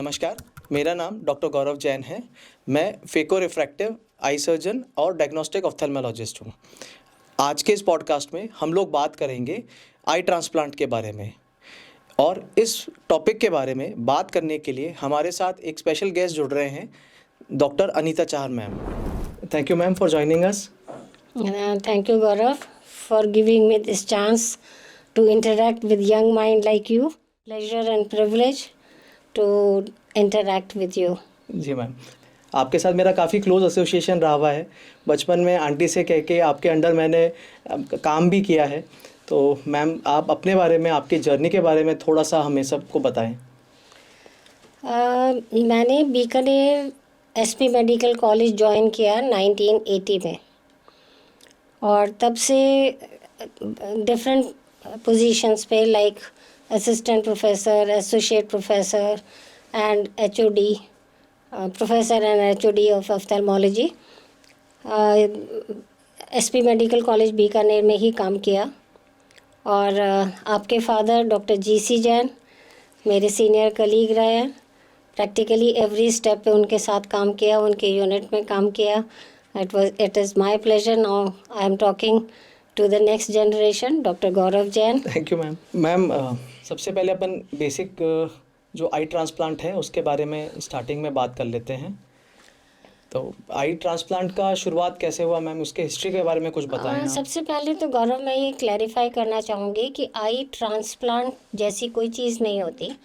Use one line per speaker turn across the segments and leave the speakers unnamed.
नमस्कार, मेरा नाम डॉक्टर गौरव जैन है। मैं फेको रिफ्रैक्टिव आई सर्जन और डायग्नोस्टिक ऑप्थेल्मोलॉजिस्ट हूँ। आज के इस पॉडकास्ट में हम लोग बात करेंगे आई ट्रांसप्लांट के बारे में, और इस टॉपिक के बारे में बात करने के लिए हमारे साथ एक स्पेशल गेस्ट जुड़ रहे हैं, doctor Anita Chahar ma'am. Thank you ma'am for joining us.
Thank you, Gaurav, for giving me this chance to interact with young mind like you. Pleasure and privilege to interact with you.
जी ma'am, आपके साथ मेरा काफ़ी close association रहा हुआ है। बचपन में आंटी से कह के आपके अंडर मैंने काम भी किया है। तो मैम, आप अपने बारे में, आपकी जर्नी के बारे में थोड़ा सा हमें सबको बताएं।
मैंने Bikaner SP medical college join किया 1980 में, और तब से डिफरेंट पोजीशंस पे like assistant professor, associate professor and HOD, professor and HOD of ophthalmology SP medical college Bikaner में ही काम किया। और आपके फादर डॉक्टर जीसी जैन मेरे सीनियर कलीग रहे हैं। प्रैक्टिकली एवरी स्टेप पे उनके साथ काम किया, उनके यूनिट में काम किया। It is my pleasure now I am talking to the next generation, Dr. Gaurav Jain.
Thank you ma'am. Ma'am, सबसे पहले अपन बेसिक जो आई ट्रांसप्लांट है उसके बारे में स्टार्टिंग में बात कर लेते हैं। तो आई ट्रांसप्लांट का शुरुआत कैसे हुआ मैम, उसके हिस्ट्री के बारे में कुछ बताएं आप।
सबसे पहले तो गौरव मैं ये क्लैरिफाई करना चाहूँगी कि आई ट्रांसप्लांट जैसी कोई चीज़ नहीं होती,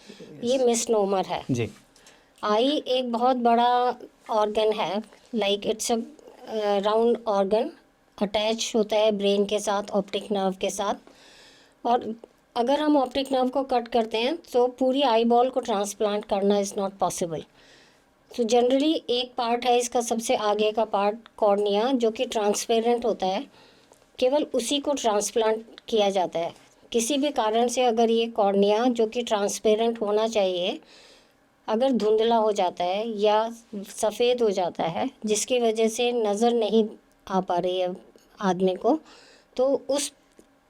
ये मिसनोमर है
जी।
आई एक बहुत बड़ा ऑर्गन है, like it's a round organ, attach होता है ब्रेन के साथ, ऑप्टिक नर्व के साथ। और अगर हम ऑप्टिक नर्व को कट करते हैं तो पूरी आई बॉल को ट्रांसप्लांट करना इज़ नॉट पॉसिबल। तो जनरली एक पार्ट है इसका, सबसे आगे का पार्ट कॉर्निया, जो कि ट्रांसपेरेंट होता है, केवल उसी को ट्रांसप्लांट किया जाता है। किसी भी कारण से अगर ये कॉर्निया जो कि ट्रांसपेरेंट होना चाहिए अगर धुंधला हो जाता है या सफ़ेद हो जाता है, जिसकी वजह से नज़र नहीं आ पा रही है आदमी को, तो उस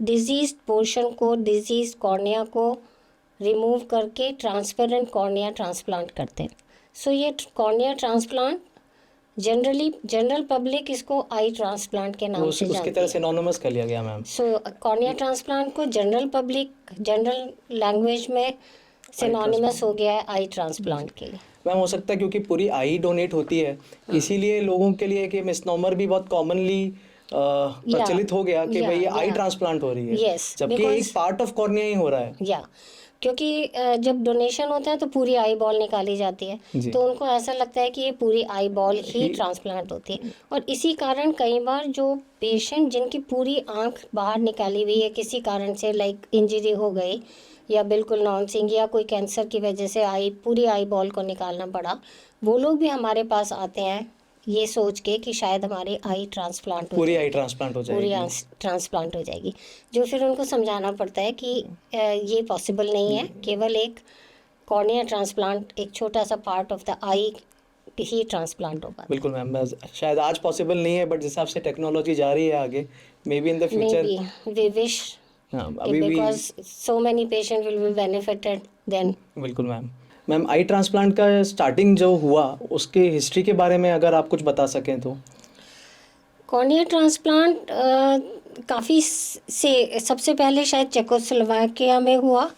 डिजीज़ पोर्शन को, डिजीज़ कॉर्निया को रिमूव करके ट्रांसपेरेंट कॉर्निया ट्रांसप्लांट करते हैं। सो ये कॉर्निया ट्रांसप्लांट जनरल पब्लिक इसको आई ट्रांसप्लांट के नाम से
उसकी
जानती
तरह
है।
सिनोनिमस कर लिया गया मैम।
सो कॉर्निया ट्रांसप्लांट को जनरल पब्लिक, जनरल लैंग्वेज में सिनोनिमस हो गया है आई ट्रांसप्लांट के लिए।
मैम, हो सकता है क्योंकि पूरी आई डोनेट होती है, इसीलिए लोगों के लिए कि मिसनोमर भी बहुत कॉमनली प्रचलित हो गया कि भाई ये आई ट्रांसप्लांट हो रही है।
Yes,
जबकि
because-
एक पार्ट ऑफ कॉर्निया ही हो रहा है।
या क्योंकि जब डोनेशन होता है तो पूरी आई बॉल निकाली जाती है,
जी।
तो उनको ऐसा लगता है कि ये पूरी आई बॉल ही ट्रांसप्लांट होती है। और इसी कारण कई बार जो पेशेंट जिनकी पूरी आंख बाहर निकाली हुई है किसी कारण से, लाइक इंजरी हो गई या बिल्कुल नॉनसिंग या कोई कैंसर की वजह से पूरी आई बॉल को निकालना पड़ा, वो लोग भी हमारे पास आते हैं ये सोच के कि शायद हमारी आई ट्रांसप्लांट हो
पूरी
जाएगी,
आई ट्रांसप्लांट हो
पूरी
जाएगी।
ट्रांसप्लांट हो जाएगी, जो फिर उनको समझाना पड़ता है कि ये पॉसिबल नहीं है। केवल एक कॉर्निया ट्रांसप्लांट, एक छोटा सा part of the I he transplant होगा।
बिल्कुल मैम, शायद आज पॉसिबल नहीं है, बट जिस हिसाब से टेक्नोलॉजी जा रही है आगे, maybe in the future.
We wish,
अभी भी
because so many patient will be benefited then.
बिल्कुल मैम। मैम, आई ट्रांसप्लांट का स्टार्टिंग जो हुआ उसके हिस्ट्री के बारे में अगर आप कुछ बता सकें तो।
कॉर्निया ट्रांसप्लांट काफ़ी से सबसे पहले शायद चेकोस्लोवाकिया में हुआ,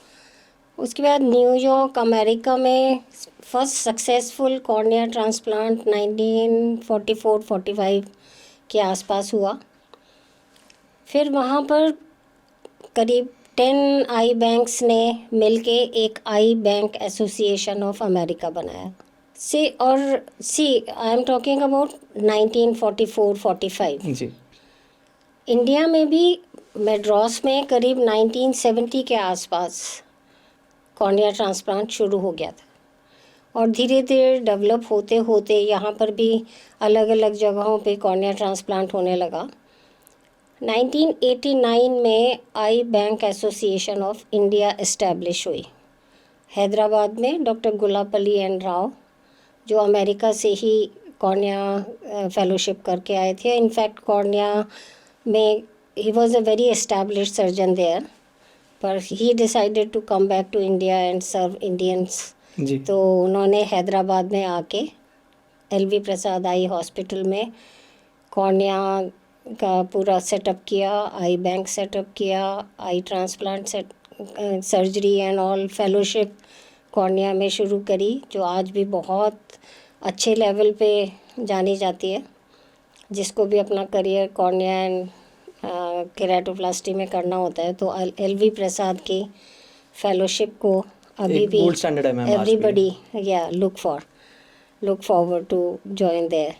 उसके बाद न्यूयॉर्क अमेरिका में फर्स्ट सक्सेसफुल कॉर्निया ट्रांसप्लांट 1944-45 के आसपास हुआ। फिर वहाँ पर करीब 10 आई बैंक्स ने मिलके एक eye bank association of America बनाया। I am talking about 1944-45।
जी।
इंडिया में भी मेड्रास में करीब 1970 के आसपास कॉर्निया ट्रांसप्लांट शुरू हो गया था, और धीरे धीरे डेवलप होते होते यहाँ पर भी अलग अलग जगहों पे कॉर्निया ट्रांसप्लांट होने लगा। 1989 में eye bank association of India establish हुई हैदराबाद में, डॉक्टर गुलापल्ली एंड राव, जो अमेरिका से ही कॉर्निया फेलोशिप करके आए थे। इनफैक्ट कॉर्निया में he was a very established surgeon there, पर he decided to come back to India and serve Indians
जी।
तो उन्होंने हैदराबाद में आके एलवी प्रसाद आई हॉस्पिटल में कॉर्निया का पूरा सेटअप किया, आई बैंक सेटअप किया, eye transplant surgery and all fellowship cornea में शुरू करी, जो आज भी बहुत अच्छे लेवल पे जानी जाती है। जिसको भी अपना करियर कॉर्निया एंड केराटोप्लास्टी में करना होता है तो एलवी प्रसाद की फेलोशिप को अभी
एक
भी
गोल्ड स्टैंडर्ड है मैम आज भी।
एवरीबडी या look forward to join there.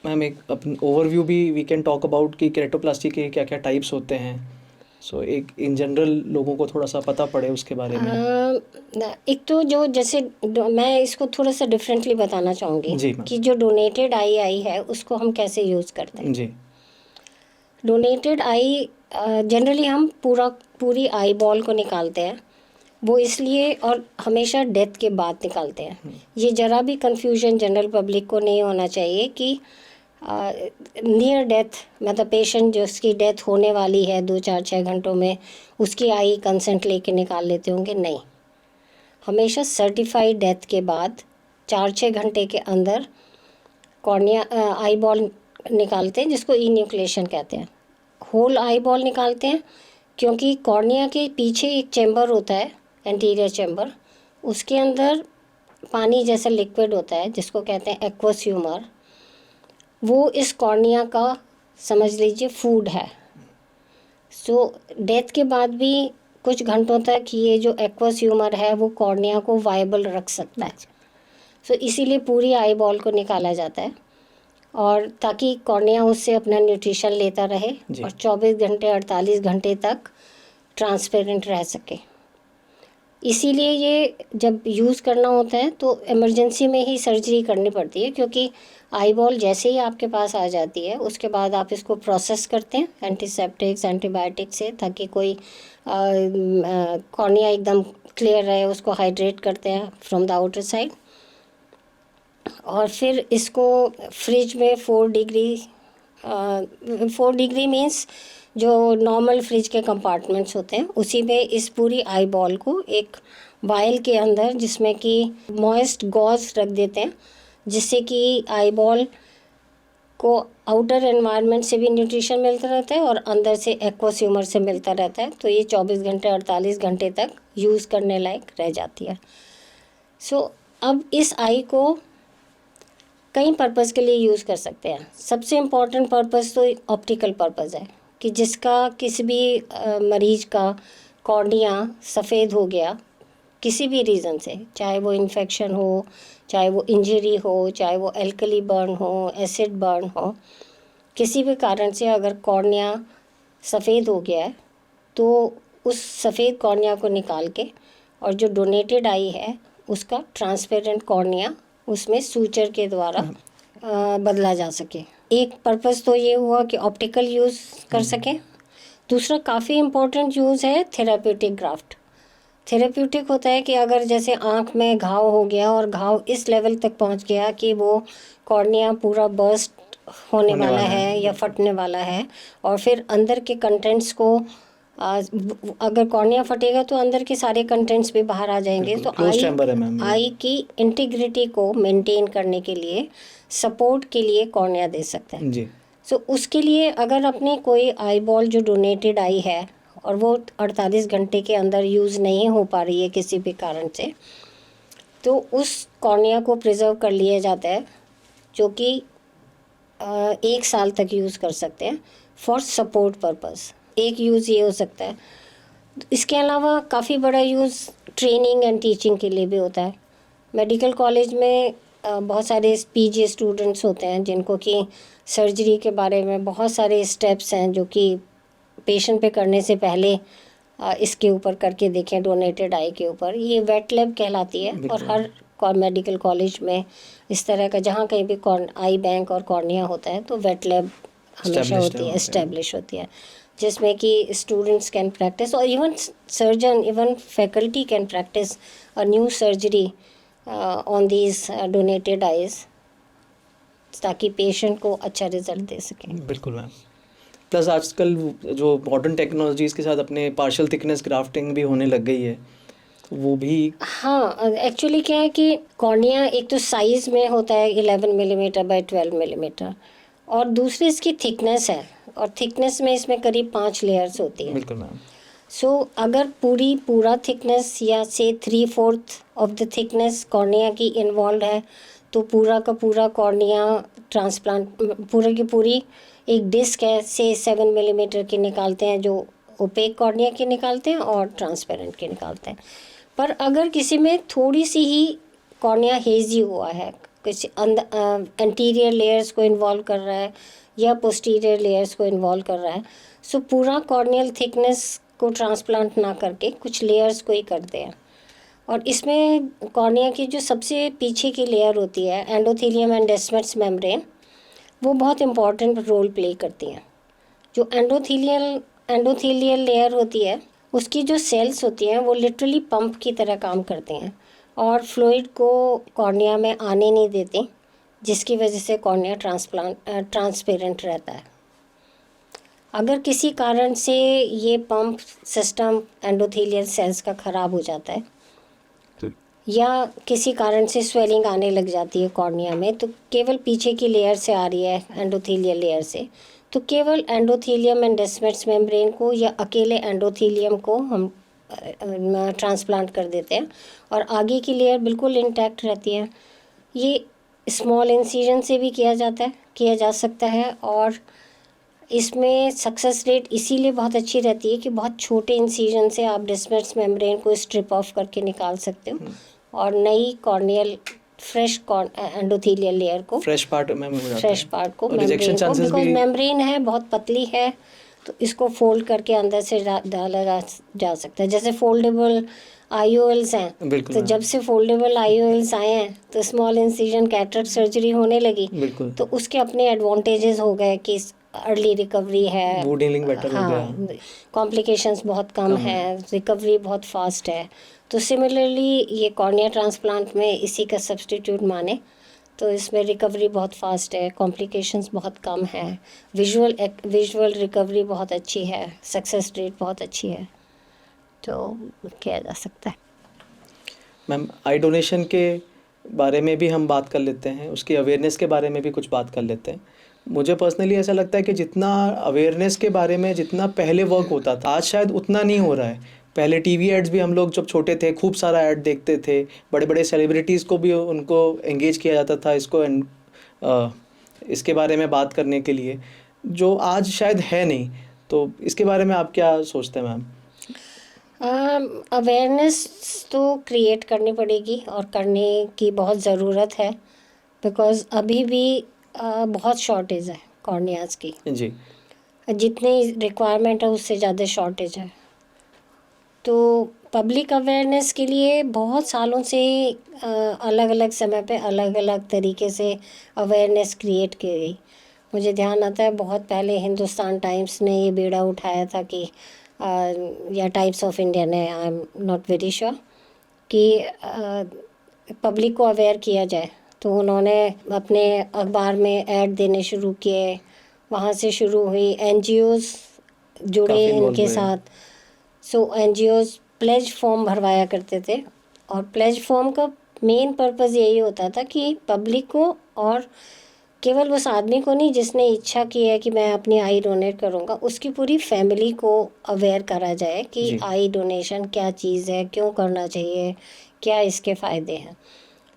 Ma'am एक अपन ओवरव्यू भी वी कैन टॉक अबाउट कि केराटोप्लास्टी के क्या क्या टाइप्स होते हैं, सो एक इन जनरल लोगों को थोड़ा सा पता पड़े उसके बारे में।
एक तो जो जैसे मैं इसको थोड़ा सा डिफरेंटली बताना
जी,
चाहूँगी
मैम।
कि जो डोनेटेड आई है उसको हम कैसे यूज़ करते हैं।
जी।
डोनेटेड आई जनरली हम पूरी आई बॉल को निकालते हैं, वो इसलिए, और हमेशा डेथ के बाद निकालते हैं। ये ज़रा भी कंफ्यूजन जनरल पब्लिक को नहीं होना चाहिए कि नियर डेथ मतलब पेशेंट जो उसकी डेथ होने वाली है 2-4-6 घंटों में उसकी आई कंसेंट लेके निकाल लेते होंगे, नहीं। हमेशा सर्टिफाइड डेथ के बाद 4-6 घंटे के अंदर कॉर्निया आई बॉल निकालते हैं, जिसको इन्यूक्लेशन कहते हैं। होल आई बॉल निकालते हैं क्योंकि कॉर्निया के पीछे एक चैम्बर होता है, एंटीरियर चैम्बर, उसके अंदर पानी जैसा लिक्विड होता है जिसको कहते हैं एक्वस ह्यूमर। वो इस कॉर्निया का समझ लीजिए फूड है। सो डेथ के बाद भी कुछ घंटों तक ये जो एक्वस ह्यूमर है वो कॉर्निया को वाइबल रख सकता है। सो इसीलिए पूरी आई बॉल को निकाला जाता है, और ताकि कॉर्निया उससे अपना न्यूट्रिशन लेता रहे
जी।
और 24 घंटे 48 घंटे तक ट्रांसपेरेंट रह सके। इसीलिए ये जब यूज़ करना होता है तो इमरजेंसी में ही सर्जरी करनी पड़ती है, क्योंकि आई बॉल जैसे ही आपके पास आ जाती है उसके बाद आप इसको प्रोसेस करते हैं एंटीसेप्टिक्स एंटीबायोटिक से, ताकि कोई कॉर्निया एकदम क्लियर रहे, उसको हाइड्रेट करते हैं फ्रॉम द आउटर साइड। और फिर इसको फ्रिज में 4 डिग्री मीन्स जो नॉर्मल फ्रिज के कंपार्टमेंट्स होते हैं उसी में इस पूरी आई बॉल को एक वायल के अंदर, जिसमें कि मॉइस्ट गॉज रख देते हैं, जिससे कि आई बॉल को आउटर एनवायरनमेंट से भी न्यूट्रिशन मिलता रहता है और अंदर से एक्वस ह्यूमर से मिलता रहता है। तो ये 24 घंटे 48 घंटे तक यूज़ करने लायक रह जाती है। सो अब इस आई को कई पर्पज़ के लिए यूज़ कर सकते हैं। सबसे इम्पॉर्टेंट पर्पज़ तो ऑप्टिकल पर्पज़ है कि जिसका किसी भी मरीज का कॉर्निया सफ़ेद हो गया किसी भी रीज़न से, चाहे वो इन्फेक्शन हो, चाहे वो इंजरी हो, चाहे वो एल्कली बर्न हो, एसिड बर्न हो, किसी भी कारण से अगर कॉर्निया सफ़ेद हो गया है तो उस सफ़ेद कॉर्निया को निकाल के और जो डोनेटेड आई है उसका ट्रांसपेरेंट कॉर्निया उसमें सूचर के द्वारा बदला जा सके। एक पर्पज़ तो ये हुआ कि ऑप्टिकल यूज़ कर सकें। दूसरा काफ़ी इम्पोर्टेंट यूज़ है थेराप्यूटिक ग्राफ्ट। थेराप्यूटिक होता है कि अगर जैसे आँख में घाव हो गया और घाव इस लेवल तक पहुंच गया कि वो कॉर्निया पूरा बर्स्ट होने वाला है या फटने वाला है, और फिर अंदर के कंटेंट्स को अगर कॉर्निया फटेगा तो अंदर के सारे कंटेंट्स भी बाहर आ जाएंगे। तो आई की इंटीग्रिटी को मेंटेन करने के लिए, सपोर्ट के लिए कॉर्निया दे सकता है
जी।
सो उसके लिए अगर अपनी कोई आई बॉल जो डोनेटेड आई है और वो 48 घंटे के अंदर यूज़ नहीं हो पा रही है किसी भी कारण से, तो उस कॉर्निया को प्रिजर्व कर लिया जाता है, जो कि 1 साल तक यूज़ कर सकते हैं फॉर सपोर्ट पर्पस। एक यूज़ ये हो सकता है। इसके अलावा काफ़ी बड़ा यूज़ ट्रेनिंग एंड टीचिंग के लिए भी होता है। मेडिकल कॉलेज में बहुत सारे पीजी स्टूडेंट्स होते हैं जिनको कि सर्जरी के बारे में बहुत सारे स्टेप्स हैं जो कि पेशेंट पे करने से पहले इसके ऊपर करके देखें, डोनेटेड आई के ऊपर। ये वेट लैब कहलाती है और हर मेडिकल कॉलेज में इस तरह का जहाँ कहीं भी आई बैंक और कॉर्निया होता है तो वेट लैब हमेशा होती है, एस्टेब्लिश होती है, जिसमें कि स्टूडेंट्स कैन प्रैक्टिस और even surgeon, even faculty can practice a new surgery on these donated eyes, ताकि पेशेंट को अच्छा रिजल्ट दे सकें।
बिल्कुल मैम। प्लस आजकल जो मॉडर्न टेक्नोलॉजीज़ के साथ अपने पार्शियल थिकनेस ग्राफ्टिंग भी होने लग गई है, तो वो भी
हाँ, एक्चुअली क्या है कि कॉर्निया एक तो साइज़ में होता है 11 मिलीमीटर बाय 12 मिलीमीटर, और दूसरी इसकी थिकनेस है, और थिकनेस में इसमें करीब 5 लेयर्स होती है।
बिल्कुल मैम।
सो अगर पूरा थिकनेस या से 3/4 ऑफ द थिकनेस कॉर्निया की इन्वॉल्व है, तो पूरा का पूरा कॉर्निया ट्रांसप्लांट, पूरा की पूरी एक डिस्क है से 7 मिलीमीटर की निकालते हैं, जो ओपेक कॉर्निया की निकालते हैं और ट्रांसपेरेंट की निकालते हैं। पर अगर किसी में थोड़ी सी ही कॉर्निया हेजी हुआ है, कुछ एंटीरियर लेयर्स को इन्वॉल्व कर रहा है या पोस्टीरियर लेयर्स को इन्वॉल्व कर रहा है, सो पूरा कॉर्नियल थिकनेस को ट्रांसप्लांट ना करके कुछ लेयर्स को ही करते हैं। और इसमें कॉर्निया की जो सबसे पीछे की लेयर होती है, एंडोथेलियम एंड डेस्मेट्स मेम्ब्रेन, वो बहुत इम्पॉर्टेंट रोल प्ले करती हैं। जो एंडोथेलियल लेयर होती है, उसकी जो सेल्स होती हैं वो लिटरली पंप की तरह काम करते हैं और फ्लूइड को कॉर्निया में आने नहीं देते, जिसकी वजह से कॉर्निया ट्रांसपेरेंट रहता है। अगर किसी कारण से ये पंप सिस्टम एंडोथेलियल सेल्स का ख़राब हो जाता है या किसी कारण से स्वेलिंग आने लग जाती है कॉर्निया में, तो केवल पीछे की लेयर से आ रही है, एंडोथेलियल लेयर से, तो केवल एंडोथेलियम एंड डेस्मेट्स मेम्ब्रेन को या अकेले एंडोथेलियम को हम ट्रांसप्लांट कर देते हैं और आगे की लेयर बिल्कुल इंटैक्ट रहती है। ये स्मॉल इंसिजन से भी किया जा सकता है, और इसमें सक्सेस रेट इसीलिए बहुत अच्छी रहती है कि बहुत छोटे इंसिजन से आप डेस्मेट्स मेम्ब्रेन को स्ट्रिप ऑफ करके निकाल सकते हो और नई कॉर्नियल फ्रेश एंडोथेलियल लेयर को,
फ्रेश पार्ट में हो जाता
फ्रेश
है।
पार्ट को,
और रिजेक्शन
मेम्ब्रेन को,
चांसेस
बिकॉज
भी
मेम्ब्रेन है बहुत पतली है, तो इसको फोल्ड करके अंदर से डाला जा सकता है। जैसे फोल्डेबल IOLs हैं,
बिल्कुल
तो
मैम।
जब से फोल्डेबल IOLs आए हैं तो स्मॉल इंसिजन कैटरेक्ट सर्जरी होने लगी,
बिल्कुल
तो उसके अपने एडवांटेजेस हो गए कि अर्ली रिकवरी है,
वुड हीलिंग बेटर हो गया।
हाँ, कॉम्प्लिकेशंस बहुत कम है, रिकवरी बहुत फास्ट है। तो सिमिलरली ये कॉर्निया ट्रांसप्लांट में इसी का सब्स्टिट्यूट माने तो इसमें रिकवरी बहुत फास्ट है, कॉम्प्लिकेशंस बहुत कम है, विजुअल रिकवरी बहुत अच्छी है, सक्सेस रेट बहुत अच्छी है, तो किया जा सकता है।
मैम आई डोनेशन के बारे में भी हम बात कर लेते हैं, उसकी अवेयरनेस के बारे में भी कुछ बात कर लेते हैं। मुझे पर्सनली ऐसा लगता है कि जितना अवेयरनेस के बारे में जितना पहले वर्क होता था, आज शायद उतना नहीं हो रहा है। पहले टीवी एड्स भी हम लोग जब छोटे थे खूब सारा ऐड देखते थे, बड़े बड़े सेलिब्रिटीज़ को भी उनको एंगेज किया जाता था इसके बारे में बात करने के लिए, जो आज शायद है नहीं। तो इसके बारे में आप क्या सोचते हैं मैम?
अवेयरनेस तो क्रिएट करनी पड़ेगी और करने की बहुत ज़रूरत है, बिकॉज़ अभी भी बहुत शॉर्टेज है कॉर्नियाज़ की,
जी
जितनी रिक्वायरमेंट है उससे ज़्यादा शॉर्टेज है। तो पब्लिक अवेयरनेस के लिए बहुत सालों से अलग अलग समय पे अलग अलग तरीके से अवेयरनेस क्रिएट की गई। मुझे ध्यान आता है बहुत पहले हिंदुस्तान टाइम्स ने ये बीड़ा उठाया था कि या टाइम्स ऑफ इंडिया ने, I am not very sure, कि पब्लिक को अवेयर किया जाए। तो उन्होंने अपने अखबार में ऐड देने शुरू किए, वहाँ से शुरू हुई, NGOs जुड़े
काफ़ी involve
इनके
हुए।
साथ। सो NGOs प्लेज फॉर्म भरवाया करते थे, और प्लेज फॉर्म का मेन पर्पज़ यही होता था कि पब्लिक को, और केवल उस आदमी को नहीं जिसने इच्छा की है कि मैं अपनी आई डोनेट करूँगा, उसकी पूरी फैमिली को अवेयर करा जाए कि
जी।
आई डोनेशन क्या चीज़ है, क्यों करना चाहिए, क्या इसके फ़ायदे हैं।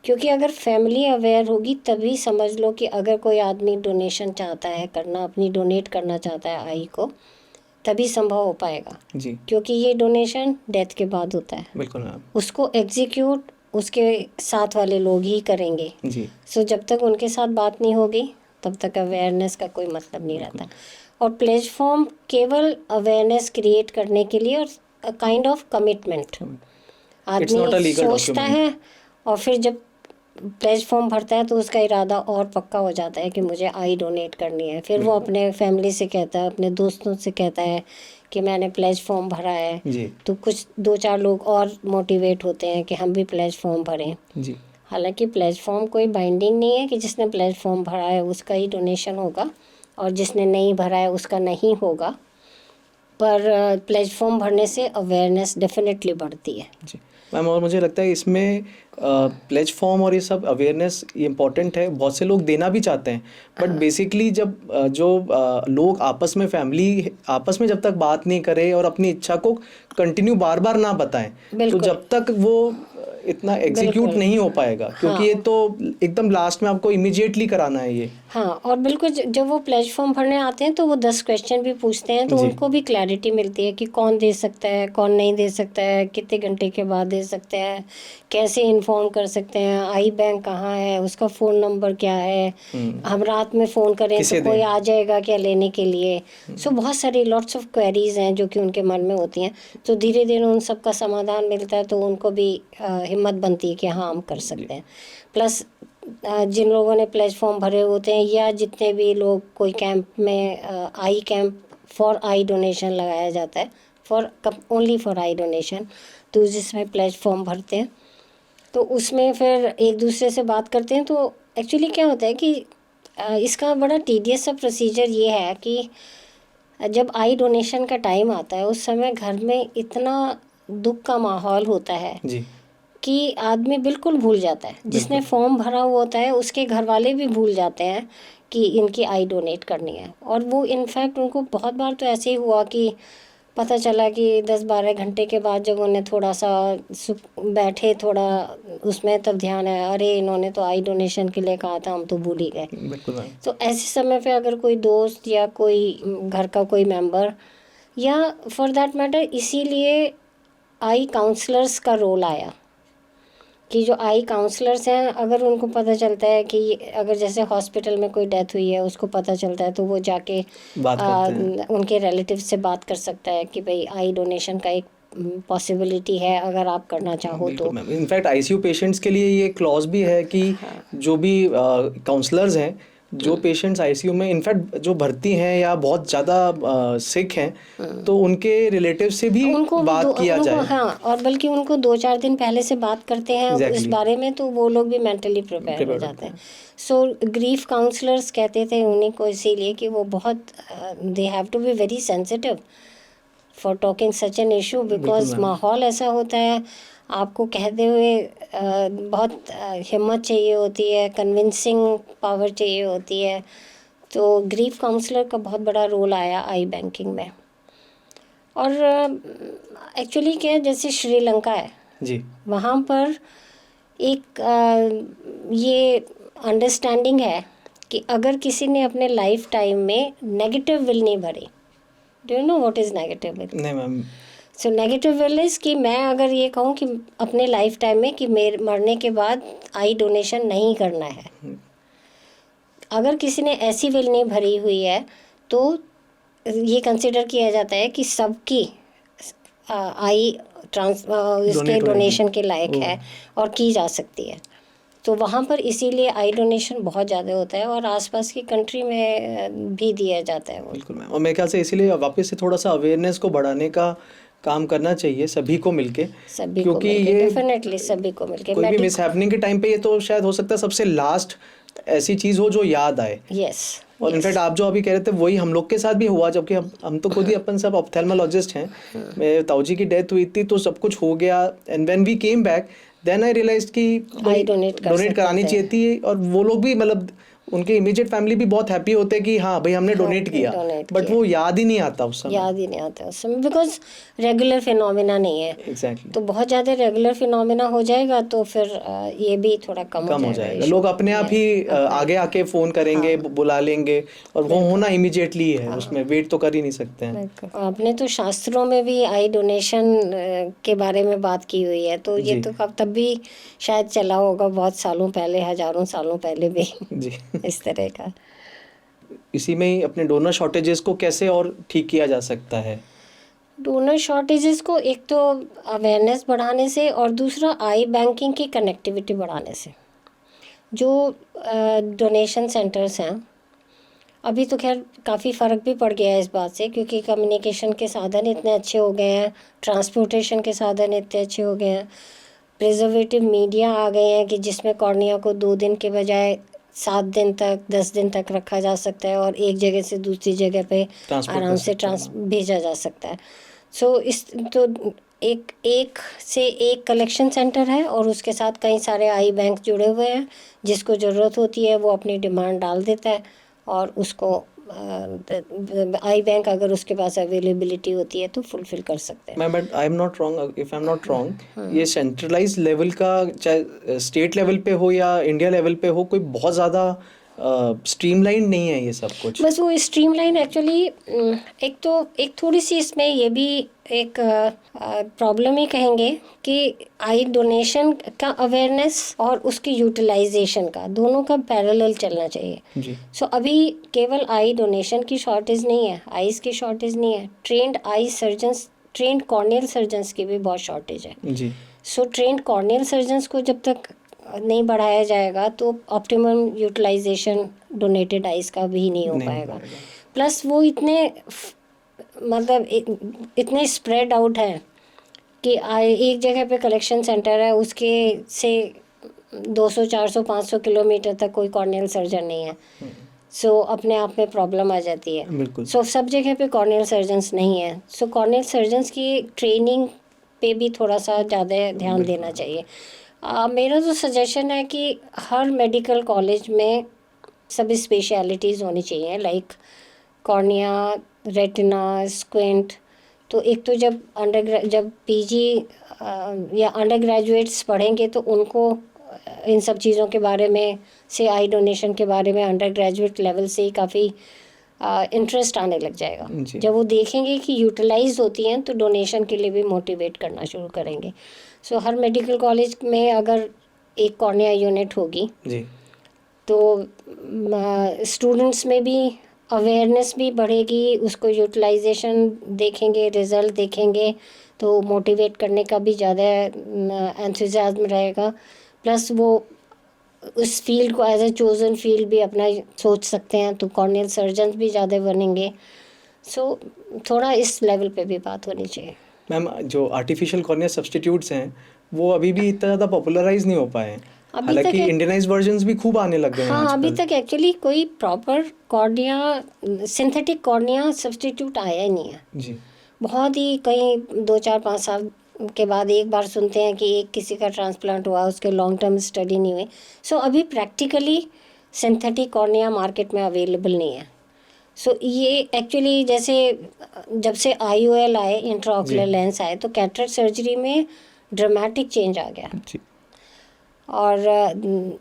क्योंकि अगर फैमिली अवेयर होगी तभी समझ लो कि अगर कोई आदमी डोनेशन चाहता है करना, अपनी डोनेट करना चाहता है आई को, तभी संभव हो पाएगा,
जी
क्योंकि ये डोनेशन डेथ के बाद होता है।
बिल्कुल मैम।
उसको एग्जीक्यूट उसके साथ वाले लोग ही करेंगे।
जी
सो जब तक उनके साथ बात नहीं होगी तब तक अवेयरनेस का कोई मतलब नहीं रहता। और प्लेटफॉर्म केवल अवेयरनेस क्रिएट करने के लिए, और kind of commitment,
It's not a
आदमी
legal
सोचता
document.
है और फिर जब प्लेटफॉर्म भरता है तो उसका इरादा और पक्का हो जाता है कि मुझे आई डोनेट करनी है। फिर वो अपने फैमिली से कहता है, अपने दोस्तों से कहता है कि मैंने प्लेज फॉर्म भरा है,
जी
तो कुछ 2-4 लोग और मोटिवेट होते हैं कि हम भी प्लेज फॉर्म भरें।
जी
हालांकि प्लेज फॉर्म कोई बाइंडिंग नहीं है कि जिसने प्लेज फॉर्म भरा है उसका ही डोनेशन होगा और जिसने नहीं भरा है उसका नहीं होगा, पर प्लेज फॉर्म भरने से अवेयरनेस डेफिनेटली बढ़ती है।
जी मैम, और मुझे लगता है इसमें प्लेज फॉर्म और ये सब अवेयरनेस ये इम्पोर्टेंट है, बहुत से लोग देना भी चाहते हैं, बट बेसिकली जब लोग आपस में फैमिली आपस में जब तक बात नहीं करे और अपनी इच्छा को कंटिन्यू बार बार ना बताएं, तो
बिल्कुल।
जब तक वो इतना एग्जीक्यूट
बिल्कुल।
नहीं हो पाएगा, क्योंकि ये तो एकदम लास्ट में आपको इमीडिएटली कराना है ये।
हाँ, और बिल्कुल जब वो प्लेटफॉर्म भरने आते हैं तो वो 10 क्वेश्चन भी पूछते हैं, तो
जी।
उनको भी क्लैरिटी मिलती है कि कौन दे सकता है, कौन नहीं दे सकता है, कितने घंटे के बाद दे सकते हैं, कैसे इन्फॉर्म कर सकते हैं, आई बैंक कहाँ है, उसका फ़ोन नंबर क्या है, हम रात में फ़ोन करें
किसे
तो कोई
दें?
आ जाएगा क्या लेने के लिए। सो बहुत सारी लॉट्स ऑफ क्वेरीज हैं जो कि उनके मन में होती हैं, तो धीरे धीरे उन सब का समाधान मिलता है, तो उनको भी हिम्मत बनती है कि हाँ हम कर सकते हैं। प्लस जिन लोगों ने प्लेटफॉर्म भरे होते हैं या जितने भी लोग कोई कैंप में आई कैंप फॉर आई डोनेशन लगाया जाता है, for only for I donation, तो जिसमें प्लेटफॉर्म भरते हैं तो उसमें फिर एक दूसरे से बात करते हैं। तो एक्चुअली क्या होता है कि इसका बड़ा टीडियस सा प्रोसीजर ये है कि जब आई डोनेशन का टाइम आता है उस समय घर में इतना दुख का माहौल होता है
जी।
कि आदमी बिल्कुल भूल जाता है, जिसने फॉर्म भरा हुआ होता है उसके घर वाले भी भूल जाते हैं कि इनकी आई डोनेट करनी है। और वो इनफैक्ट उनको बहुत बार तो ऐसे ही हुआ कि पता चला कि 10-12 घंटे के बाद जब उन्हें थोड़ा सा बैठे थोड़ा उसमें, तब ध्यान आया अरे इन्होंने तो आई डोनेशन के लिए कहा था, हम तो भूल ही गए।
बिल्कुल मैम।
तो ऐसे समय पे अगर कोई दोस्त या कोई घर का कोई मेंबर, या फॉर दैट मैटर इसीलिए आई काउंसलर्स का रोल आया कि जो आई काउंसलर्स हैं, अगर उनको पता चलता है कि अगर जैसे हॉस्पिटल में कोई डेथ हुई है उसको पता चलता है, तो वो जाके
बात करते हैं।
उनके रिलेटिव से बात कर सकता है कि भाई आई डोनेशन का एक पॉसिबिलिटी है अगर आप करना चाहो तो।
बिल्कुल मैम, इनफैक्ट आईसीयू पेशेंट्स के लिए ये क्लॉज भी है कि जो भी काउंसलर्स हैं, जो पेशेंट्स आईसीयू में इनफैक्ट जो भर्ती हैं या बहुत ज़्यादा सिक हैं, तो उनके रिलेटिव से भी
उनको
बात किया
उनको
जाए।
हाँ, और बल्कि उनको 2-4 दिन पहले से बात करते हैं इस
Exactly.
बारे में, तो वो लोग भी मेंटली प्रिपेयर हो जाते हैं। सो ग्रीफ काउंसलर्स कहते थे उन्हीं को इसीलिए कि वो बहुत they have to be very sensitive for talking such an issue, because माहौल ऐसा होता है, आपको कहते हुए बहुत हिम्मत चाहिए होती है, कन्विंसिंग पावर चाहिए होती है। तो ग्रीफ काउंसलर का बहुत बड़ा रोल आया आई बैंकिंग में। और एक्चुअली क्या है, जैसे श्रीलंका है
जी।
वहाँ पर एक ये अंडरस्टैंडिंग है कि अगर किसी ने अपने लाइफ टाइम में नेगेटिव विल नहीं भरी, do you know what is negative will?
नहीं ma'am.
So negative will is कि मैं अगर ये कहूँ कि अपने लाइफ टाइम में कि मेरे मरने के बाद आई डोनेशन नहीं करना है, अगर किसी ने ऐसी विल नहीं भरी हुई है तो ये कंसिडर किया जाता है कि सबकी आई इसके डोनेशन के लायक है और की जा सकती है। तो वहाँ पर इसीलिए आई डोनेशन बहुत ज़्यादा होता है और आसपास की कंट्री में भी दिया जाता है वो।
बिल्कुल मैम, और मेरे ख्याल से इसीलिए वापस से थोड़ा सा अवेयरनेस को बढ़ाने का काम करना चाहिए सभी को मिलके,
सभी को
क्योंकि
मिलके,
ये
डेफिनेटली सभी को मिलके।
कोई भी मिस हैपनिंग के टाइम पे ये तो शायद हो सकता है सबसे लास्ट ऐसी चीज़ हो जो याद आए।
यस।
और इनफैक्ट आप जो अभी कह रहे थे वही हम लोग के साथ भी हुआ, जबकि हम तो खुद ही अपन सब ऑप्थेल्मोलॉजिस्ट हैं। मेरे ताऊजी की डेथ हुई थी तो सब कुछ हो गया, and when we came back then I realize कि
डोनेट
करानी चाहिए थी। और वो लोग भी मतलब उनके इमीडिएट फैमिली भी बहुत हैप्पी होते हैं कि हाँ भाई हमने डोनेट किया, बट वो याद ही नहीं आता उस समय।
याद ही नहीं आता उस समय, बिकॉज रेगुलर फिनोमिना नहीं है।
एग्जैक्टली।
तो बहुत ज़्यादा रेगुलर फिनोमिना हो जाएगा तो फिर ये भी थोड़ा कम हो जाएगा।
लोग अपने आप ही आगे आके फ़ोन करेंगे, बुला लेंगे, और वो होना इमीडिएटली है, उसमें वेट तो कर ही नहीं सकते हैं।
आपने तो शास्त्रों में भी आई डोनेशन के बारे में बात की हुई है, तो ये तो तब भी शायद चला होगा बहुत सालों पहले, हजारों सालों पहले भी
जी।
इस तरह का।
इसी में ही अपने डोनर शॉर्टेजेस को कैसे और ठीक किया जा सकता है?
डोनर शॉर्टेजेस को एक तो अवेयरनेस बढ़ाने से, और दूसरा आई बैंकिंग की कनेक्टिविटी बढ़ाने से। जो डोनेशन सेंटर्स हैं, अभी तो खैर काफ़ी फ़र्क भी पड़ गया है इस बात से, क्योंकि कम्युनिकेशन के साधन इतने अच्छे हो गए हैं, ट्रांसपोर्टेशन के साधन इतने अच्छे हो गए हैं, प्रिजर्वेटिव मीडिया आ गए हैं कि जिसमें कॉर्निया को 2 दिन के बजाय 7 दिन तक 10 दिन तक रखा जा सकता है और एक जगह से दूसरी जगह पे आराम से भेजा जा सकता है। सो इस तो एक से एक कलेक्शन सेंटर है और उसके साथ कई सारे आई बैंक जुड़े हुए हैं। जिसको ज़रूरत होती है वो अपनी डिमांड डाल देता है और उसको आई बैंक अगर उसके पास अवेलेबिलिटी होती है तो फुलफिल कर सकते हैं।
मैं but I am not wrong, if I am not wrong, ये सेंट्रलाइज लेवल का चाहे स्टेट लेवल पे हो या इंडिया लेवल पे हो, कोई बहुत ज़्यादा स्ट्रीमलाइन नहीं है ये सब कुछ।
बस वो स्ट्रीमलाइन एक्चुअली एक थोड़ी सी इसमें ये भी एक प्रॉब्लम ही कहेंगे कि आई डोनेशन का अवेयरनेस और उसकी यूटिलाइजेशन का दोनों का पैरेलल चलना चाहिए।
जी
सो अभी केवल आई डोनेशन की शॉर्टेज नहीं है, आईज की शॉर्टेज नहीं है, ट्रेंड आई सर्जन्स, ट्रेंड कॉर्नियल सर्जन्स की भी बहुत शॉर्टेज है।
जी
सो ट्रेंड कॉर्नियल सर्जन्स को जब तक नहीं बढ़ाया जाएगा तो ऑप्टिमम यूटिलाइजेशन डोनेटेड आइज का भी नहीं हो पाएगा। प्लस वो इतने स्प्रेड आउट है कि एक जगह पे कलेक्शन सेंटर है, उसके से 200 400 500 किलोमीटर तक कोई कॉर्नियल सर्जन नहीं है। सो अपने आप में प्रॉब्लम आ जाती है।
बिल्कुल।
सो सब जगह पे कॉर्नियल सर्जन्स नहीं है। सो कॉर्नियल सर्जन्स की ट्रेनिंग पे भी थोड़ा सा ज़्यादा ध्यान देना चाहिए। मेरा तो सजेशन है कि हर मेडिकल कॉलेज में सब स्पेशलिटीज़ होनी चाहिए, लाइक कॉर्निया, रेटिना, स्क्विंट। तो एक तो जब पीजी या अंडर ग्रेजुएट्स पढ़ेंगे तो उनको इन सब चीज़ों के बारे में से आई डोनेशन के बारे में अंडर ग्रेजुएट लेवल से ही काफ़ी इंटरेस्ट आने लग जाएगा। जब वो देखेंगे कि यूटिलाइज होती हैं तो डोनेशन के लिए भी मोटिवेट करना शुरू करेंगे। सो हर मेडिकल कॉलेज में अगर एक कॉर्निया यूनिट होगी
जी
तो स्टूडेंट्स में भी अवेयरनेस भी बढ़ेगी, उसको यूटिलाइजेशन देखेंगे, रिज़ल्ट देखेंगे तो मोटिवेट करने का भी ज़्यादा एंथुसियाज्म रहेगा। प्लस वो उस फील्ड को एज ए चोजन फील्ड भी अपना सोच सकते हैं तो कॉर्नियल सर्जन भी ज़्यादा बनेंगे। सो थोड़ा इस लेवल पे भी बात होनी चाहिए।
मैम, जो आर्टिफिशियल कॉर्निया सब्स्टिट्यूट्स हैं वो अभी भी इतना ज़्यादा पॉपुलराइज नहीं हो पाए हैं, हालांकि इंडियनाइज वर्जन्स भी खूब आने लग गए हैं।
हाँ, अभी तक एक्चुअली कोई proper cornea synthetic cornea substitute आया ही नहीं है
जी।
बहुत ही कहीं 2 4 5 साल के बाद एक बार सुनते हैं कि एक किसी का ट्रांसप्लांट हुआ, उसके लॉन्ग टर्म स्टडी नहीं हुई। सो अभी प्रैक्टिकली सिंथेटिक कॉर्निया मार्केट में अवेलेबल नहीं है। सो ये एक्चुअली जैसे जब से IOL आए, इंट्राऑक्यूलर लेंस आए, तो कैटरेक्ट सर्जरी में ड्रामेटिक चेंज आ गया।
जी।
और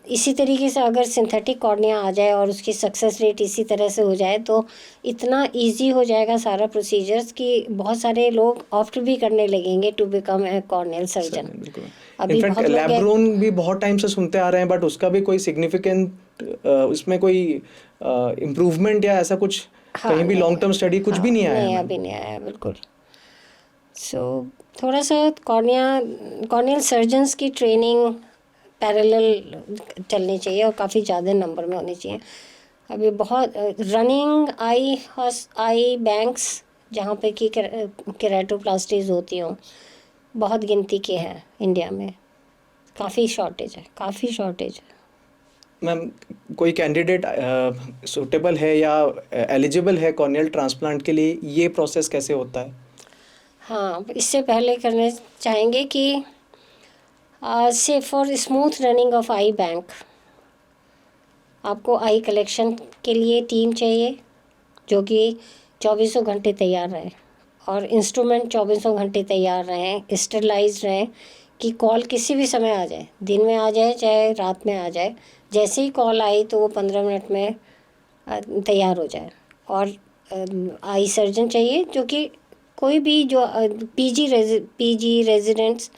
इसी तरीके से अगर सिंथेटिक कॉर्निया आ जाए और उसकी सक्सेस रेट इसी तरह से हो जाए तो इतना इजी हो जाएगा सारा प्रोसीजर्स कि बहुत सारे लोग ऑप्ट भी करने लगेंगे to become a corneal surgeon.
अभी इनफैक्ट लैब्रोन भी बहुत टाइम से सुनते आ रहे हैं, बट उसका भी कोई सिग्निफिकेंट उसमें कोई इम्प्रूवमेंट या ऐसा कुछ कहीं भी लॉन्ग टर्म स्टडी कुछ भी नहीं आया है।
अभी नहीं आया, बिल्कुल। सो थोड़ा सा कॉर्नियल सर्जन्स की ट्रेनिंग पैरेलल चलनी चाहिए और काफ़ी ज़्यादा नंबर में होनी चाहिए। अभी बहुत रनिंग आई बैंक्स जहाँ पे कि केराटोप्लास्टीज होती हों बहुत गिनती के हैं इंडिया में। काफ़ी शॉर्टेज है।
मैम, कोई कैंडिडेट सूटेबल है या एलिजिबल है कॉर्नियल ट्रांसप्लांट के लिए, ये प्रोसेस कैसे होता है?
हाँ, इससे पहले करने चाहेंगे कि से for smooth running of I bank आपको आई कलेक्शन के लिए टीम चाहिए जो कि 24 घंटे तैयार रहे और इंस्ट्रूमेंट 24 घंटे तैयार रहें, स्टेरलाइज रहें कि कॉल किसी भी समय आ जाए, दिन में आ जाए चाहे रात में आ जाए, जैसे ही कॉल आई तो वो 15 मिनट में तैयार हो जाए। और आई सर्जन चाहिए जो कि कोई भी जो पीजी रेजिडेंट्स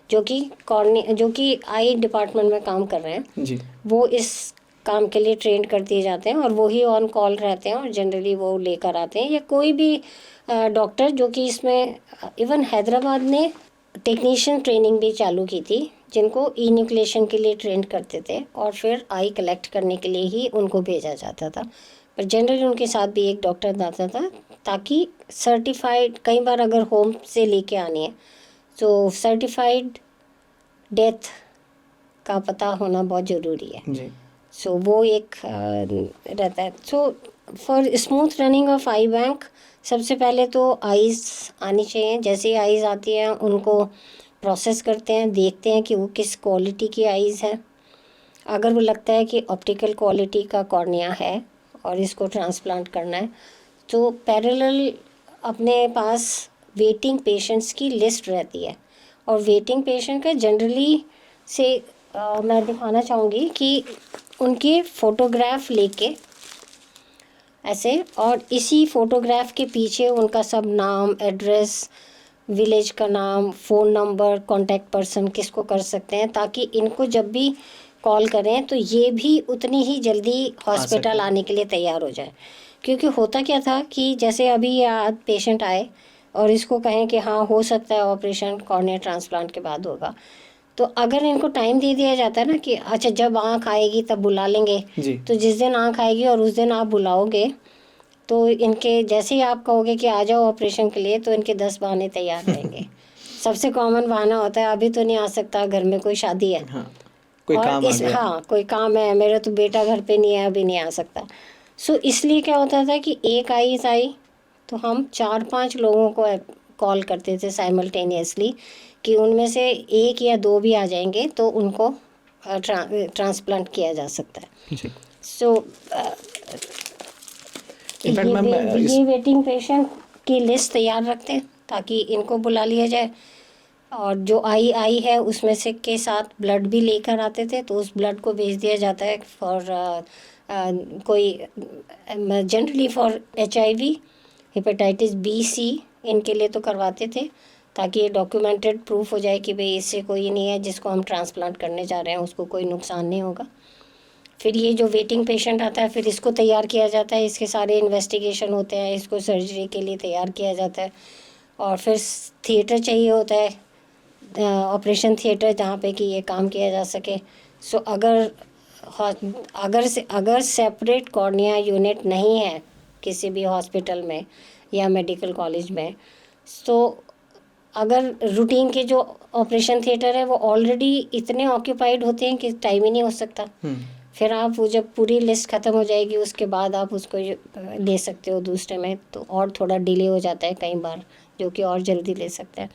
जो कि आई डिपार्टमेंट में काम कर रहे हैं
जी,
वो इस काम के लिए ट्रेंड कर दिए जाते हैं और वो ही ऑन कॉल रहते हैं और जनरली वो लेकर आते हैं। या कोई भी डॉक्टर जो कि इसमें इवन हैदराबाद ने टेक्नीशियन ट्रेनिंग भी चालू की थी जिनको इन्यूक्लेशन के लिए ट्रेंड करते थे और फिर आई कलेक्ट करने के लिए ही उनको भेजा जाता था। पर जनरली उनके साथ भी एक डॉक्टर आता था ताकि सर्टिफाइड, कई बार अगर होम से लेके आनी है तो सर्टिफाइड डेथ का पता होना बहुत ज़रूरी है
जी।
सो वो एक रहता है। So for smooth running of I bank सबसे पहले तो आइज़ आनी चाहिए। जैसे ही आइज़ आती हैं उनको प्रोसेस करते हैं, देखते हैं कि वो किस क्वालिटी की आइज़ है। अगर वो लगता है कि ऑप्टिकल क्वालिटी का कॉर्निया है और इसको ट्रांसप्लांट करना है, तो पैरेलल अपने पास वेटिंग पेशेंट्स की लिस्ट रहती है। और वेटिंग पेशेंट का जनरली से मैं दिखाना चाहूँगी कि उनके फ़ोटोग्राफ लेके ऐसे, और इसी फ़ोटोग्राफ के पीछे उनका सब नाम, एड्रेस, विलेज का नाम, फ़ोन नंबर, कॉन्टैक्ट पर्सन किसको कर सकते हैं, ताकि इनको जब भी कॉल करें तो ये भी उतनी ही जल्दी हॉस्पिटल
सकें।
आने के लिए तैयार हो जाए। क्योंकि होता क्या था कि जैसे अभी पेशेंट आए और इसको कहें कि हाँ हो सकता है ऑपरेशन कॉर्निया ट्रांसप्लांट के बाद होगा, तो अगर इनको टाइम दे दिया जाता है ना कि अच्छा जब आँख आएगी तब बुला लेंगे,
जी।
तो जिस दिन आँख आएगी और उस दिन आप बुलाओगे, तो इनके जैसे ही आप कहोगे कि आ जाओ ऑपरेशन के लिए, तो इनके 10 बहाने तैयार रहेंगे। सबसे कॉमन बहाना होता है अभी तो नहीं आ सकता, घर में कोई शादी है,
हाँ, कोई
और
काम आ गया।
हाँ कोई काम है, मेरा तो बेटा घर पे नहीं है, अभी नहीं आ सकता। सो इसलिए क्या होता था कि एक आइज़ आई तो हम 4-5 लोगों को कॉल करते थे साइमल्टेनियसली, कि उनमें से एक या दो भी आ जाएंगे तो उनको ट्रांसप्लांट किया जा सकता है।
जी।
सो
इनफैक्ट मैम
ये वेटिंग पेशेंट की लिस्ट तैयार रखते हैं ताकि इनको बुला लिया जाए। और जो आई है उसमें से के साथ ब्लड भी लेकर आते थे, तो उस ब्लड को भेज दिया जाता है फॉर कोई generally for HIV, hepatitis B, C, इनके लिए तो करवाते थे, ताकि ये डॉक्यूमेंटेड प्रूफ हो जाए कि भाई इससे कोई नहीं है जिसको हम ट्रांसप्लांट करने जा रहे हैं उसको कोई नुकसान नहीं होगा। फिर ये जो वेटिंग पेशेंट आता है फिर इसको तैयार किया जाता है, इसके सारे इन्वेस्टिगेशन होते हैं, इसको सर्जरी के लिए तैयार किया जाता है। और फिर थिएटर चाहिए होता है, ऑपरेशन थिएटर, जहाँ पे कि ये काम किया जा सके। सो अगर सेपरेट कॉर्निया यूनिट नहीं है किसी भी हॉस्पिटल में या मेडिकल कॉलेज में, तो अगर रूटीन के जो ऑपरेशन थिएटर है वो ऑलरेडी इतने ऑक्यूपाइड होते हैं कि टाइम ही नहीं हो सकता। फिर आप वो जब पूरी लिस्ट ख़त्म हो जाएगी उसके बाद आप उसको ले सकते हो दूसरे में, तो और थोड़ा डिले हो जाता है कई बार, जो कि और जल्दी ले सकते हैं।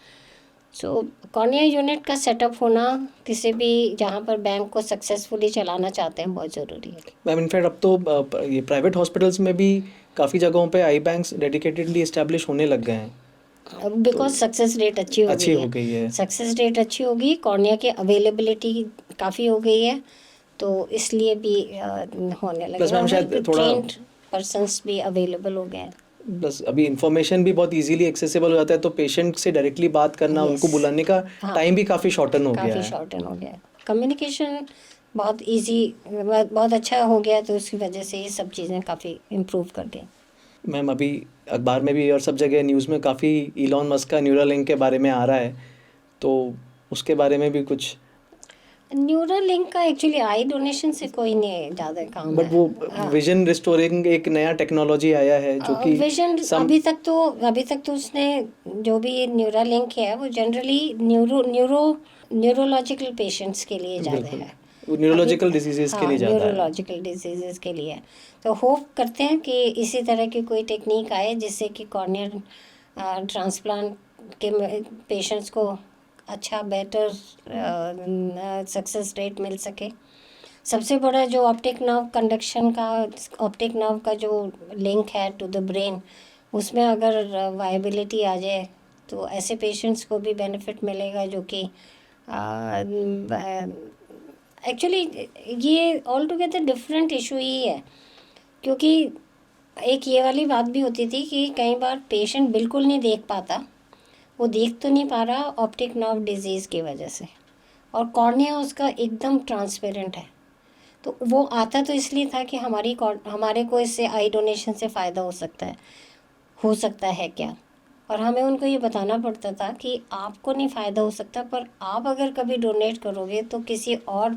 सो कॉर्निया यूनिट का सेटअप होना किसी भी जहाँ पर बैंक को सक्सेसफुली चलाना चाहते हैं बहुत ज़रूरी है।
मैम इनफैक्ट अब तो ये प्राइवेट हॉस्पिटल्स में भी काफ़ी जगहों पे आई बैंक्स डेडिकेटेडली इस्टेब्लिश होने लग गए हैं,
बिकॉज सक्सेस रेट अच्छी हो
गई है।
सक्सेस रेट अच्छी होगी, कॉर्निया की अवेलेबिलिटी काफ़ी हो गई है, तो इसलिए भी होने लगे।
प्लस मैम शायद थोड़ा
ट्रेंड पर्सन्स भी अवेलेबल हो गए हैं।
बस अभी इंफॉर्मेशन भी बहुत इजीली एक्सेसिबल हो जाता है, तो पेशेंट से डायरेक्टली बात करना,
Yes.
उनको बुलाने का
हाँ।
टाइम भी काफ़ी शॉर्टन हो गया
काफ़ी
है।
शॉर्टन हो गया है, कम्युनिकेशन बहुत इजी, बहुत अच्छा हो गया, तो उसकी वजह से ये सब चीज़ें काफ़ी इम्प्रूव कर गई।
मैम अभी अखबार में भी और सब जगह न्यूज़ में काफ़ी इलॉन मस्क का न्यूरालिंक के बारे में आ रहा है, तो उसके बारे में भी कुछ।
न्यूरालिंक का एक्चुअली आई डोनेशन से कोई नहीं ज़्यादा काम
बट
है।
वो विजन रिस्टोरिंग एक नया टेक्नोलॉजी आया है जो कि
विजन अभी तक तो उसने जो भी न्यूरालिंक है वो जनरली न्यूरोलॉजिकल पेशेंट्स के लिए ज़्यादा है,
न्यूरोलॉजिकल डिजीजेस के लिए ज़्यादा है।
न्यूरोलॉजिकल डिजीजेस के लिए। तो होप करते हैं कि इसी तरह की कोई टेक्निक आए जिससे कि कॉर्निया ट्रांसप्लांट के पेशेंट्स को अच्छा बेटर सक्सेस रेट मिल सके। सबसे बड़ा जो ऑप्टिक नर्व का जो लिंक है टू द ब्रेन, उसमें अगर वायबिलिटी आ जाए तो ऐसे पेशेंट्स को भी बेनिफिट मिलेगा, जो कि एक्चुअली ये ऑल टुगेदर डिफरेंट इशू ही है। क्योंकि एक ये वाली बात भी होती थी कि कई बार पेशेंट बिल्कुल नहीं देख पाता, वो देख तो नहीं पा रहा ऑप्टिक नर्व डिजीज़ की वजह से, और कॉर्निया उसका एकदम ट्रांसपेरेंट है। तो वो आता तो इसलिए था कि हमारे को इससे आई डोनेशन से फ़ायदा हो सकता है क्या, और हमें उनको ये बताना पड़ता था कि आपको नहीं फ़ायदा हो सकता, पर आप अगर कभी डोनेट करोगे तो किसी और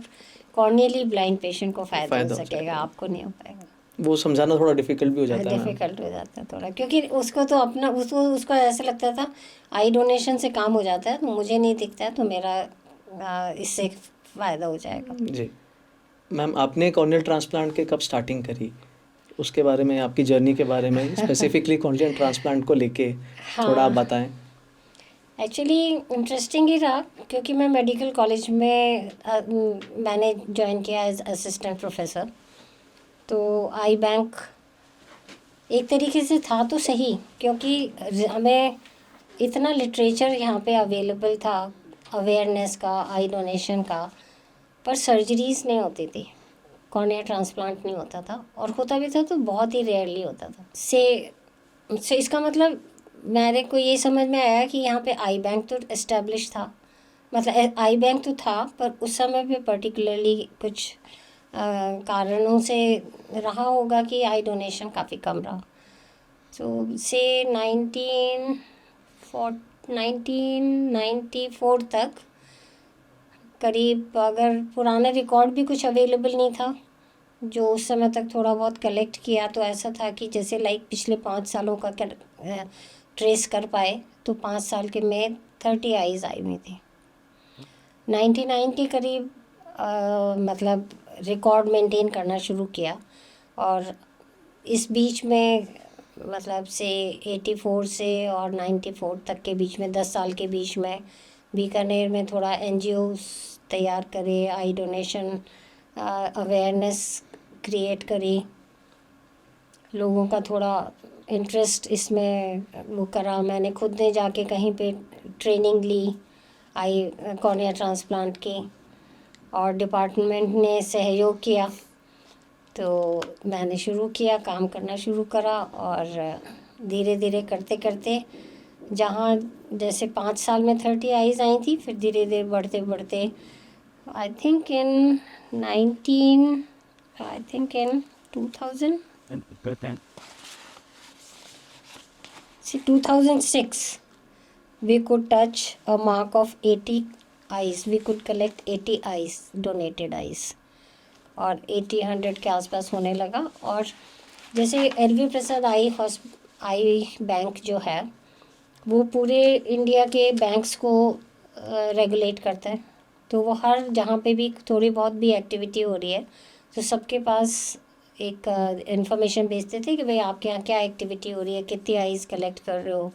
कॉर्नियली ब्लाइंड पेशेंट को फ़ायदा हो सकेगा, आपको नहीं हो पाएगा।
वो समझाना थोड़ा डिफिकल्ट भी हो जाता है।
डिफ़िकल्ट हो जाता है थोड़ा, क्योंकि उसको तो अपना उसको ऐसा लगता था आई डोनेशन से काम हो जाता है, तो मुझे नहीं दिखता है तो मेरा इससे फ़ायदा हो जाएगा।
जी मैम, आपने कॉर्नियल ट्रांसप्लांट के कब स्टार्टिंग करी, उसके बारे में, आपकी जर्नी के बारे में, स्पेसिफिकली कॉर्नियल ट्रांसप्लांट को लेके थोड़ा आप बताएं।
एक्चुअली इंटरेस्टिंग ही रहा, क्योंकि मैं मेडिकल कॉलेज में मैंने ज्वाइन किया एज असिस्टेंट प्रोफेसर। तो आई बैंक एक तरीके से था तो सही, क्योंकि हमें इतना लिटरेचर यहाँ पे अवेलेबल था अवेयरनेस का, आई डोनेशन का, पर सर्जरीज नहीं होती थी, कॉर्निया ट्रांसप्लांट नहीं होता था, और होता भी था तो बहुत ही रेयरली होता था। से इसका मतलब मेरे को ये समझ में आया कि यहाँ पे आई बैंक तो इस्टेब्लिश था, मतलब आई बैंक तो था, पर उस समय पे पर्टिकुलरली कुछ कारणों से रहा होगा कि आई डोनेशन काफ़ी कम रहा। तो से 1994 तक करीब, अगर पुराना रिकॉर्ड भी कुछ अवेलेबल नहीं था, जो उस समय तक थोड़ा बहुत कलेक्ट किया, तो ऐसा था कि जैसे लाइक पिछले 5 सालों का ट्रेस कर पाए, तो 5 साल के में 30 आईज आई हुई थी। 99 के करीब मतलब रिकॉर्ड मेंटेन करना शुरू किया, और इस बीच में मतलब से 84 से और 94 तक के बीच में 10 साल के बीच में बीकानेर में थोड़ा एनजीओ तैयार करे, आई डोनेशन अवेयरनेस क्रिएट करी, लोगों का थोड़ा इंटरेस्ट इसमें वो करा। मैंने खुद ने जाके कहीं पे ट्रेनिंग ली आई कॉर्निया ट्रांसप्लांट की, और डिपार्टमेंट ने सहयोग किया, तो मैंने शुरू किया, काम करना शुरू करा, और धीरे धीरे करते करते जहाँ जैसे 5 साल में 30 आईज आई थी, फिर धीरे धीरे बढ़ते बढ़ते I think in 2006 we could touch a mark of 80 eyes. We could collect 80 eyes, donated eyes, और 80-100 के आसपास होने लगा। और जैसे एलवी प्रसाद आई बैंक जो है, वो पूरे इंडिया के बैंक्स को रेगुलेट करता है, तो वो हर जहाँ पे भी थोड़ी बहुत भी एक्टिविटी हो रही है, तो सबके पास एक इन्फॉर्मेशन भेजते थे कि भाई आपके यहाँ क्या एक्टिविटी हो रही है, कितनी आइज़ कलेक्ट कर रहे हो,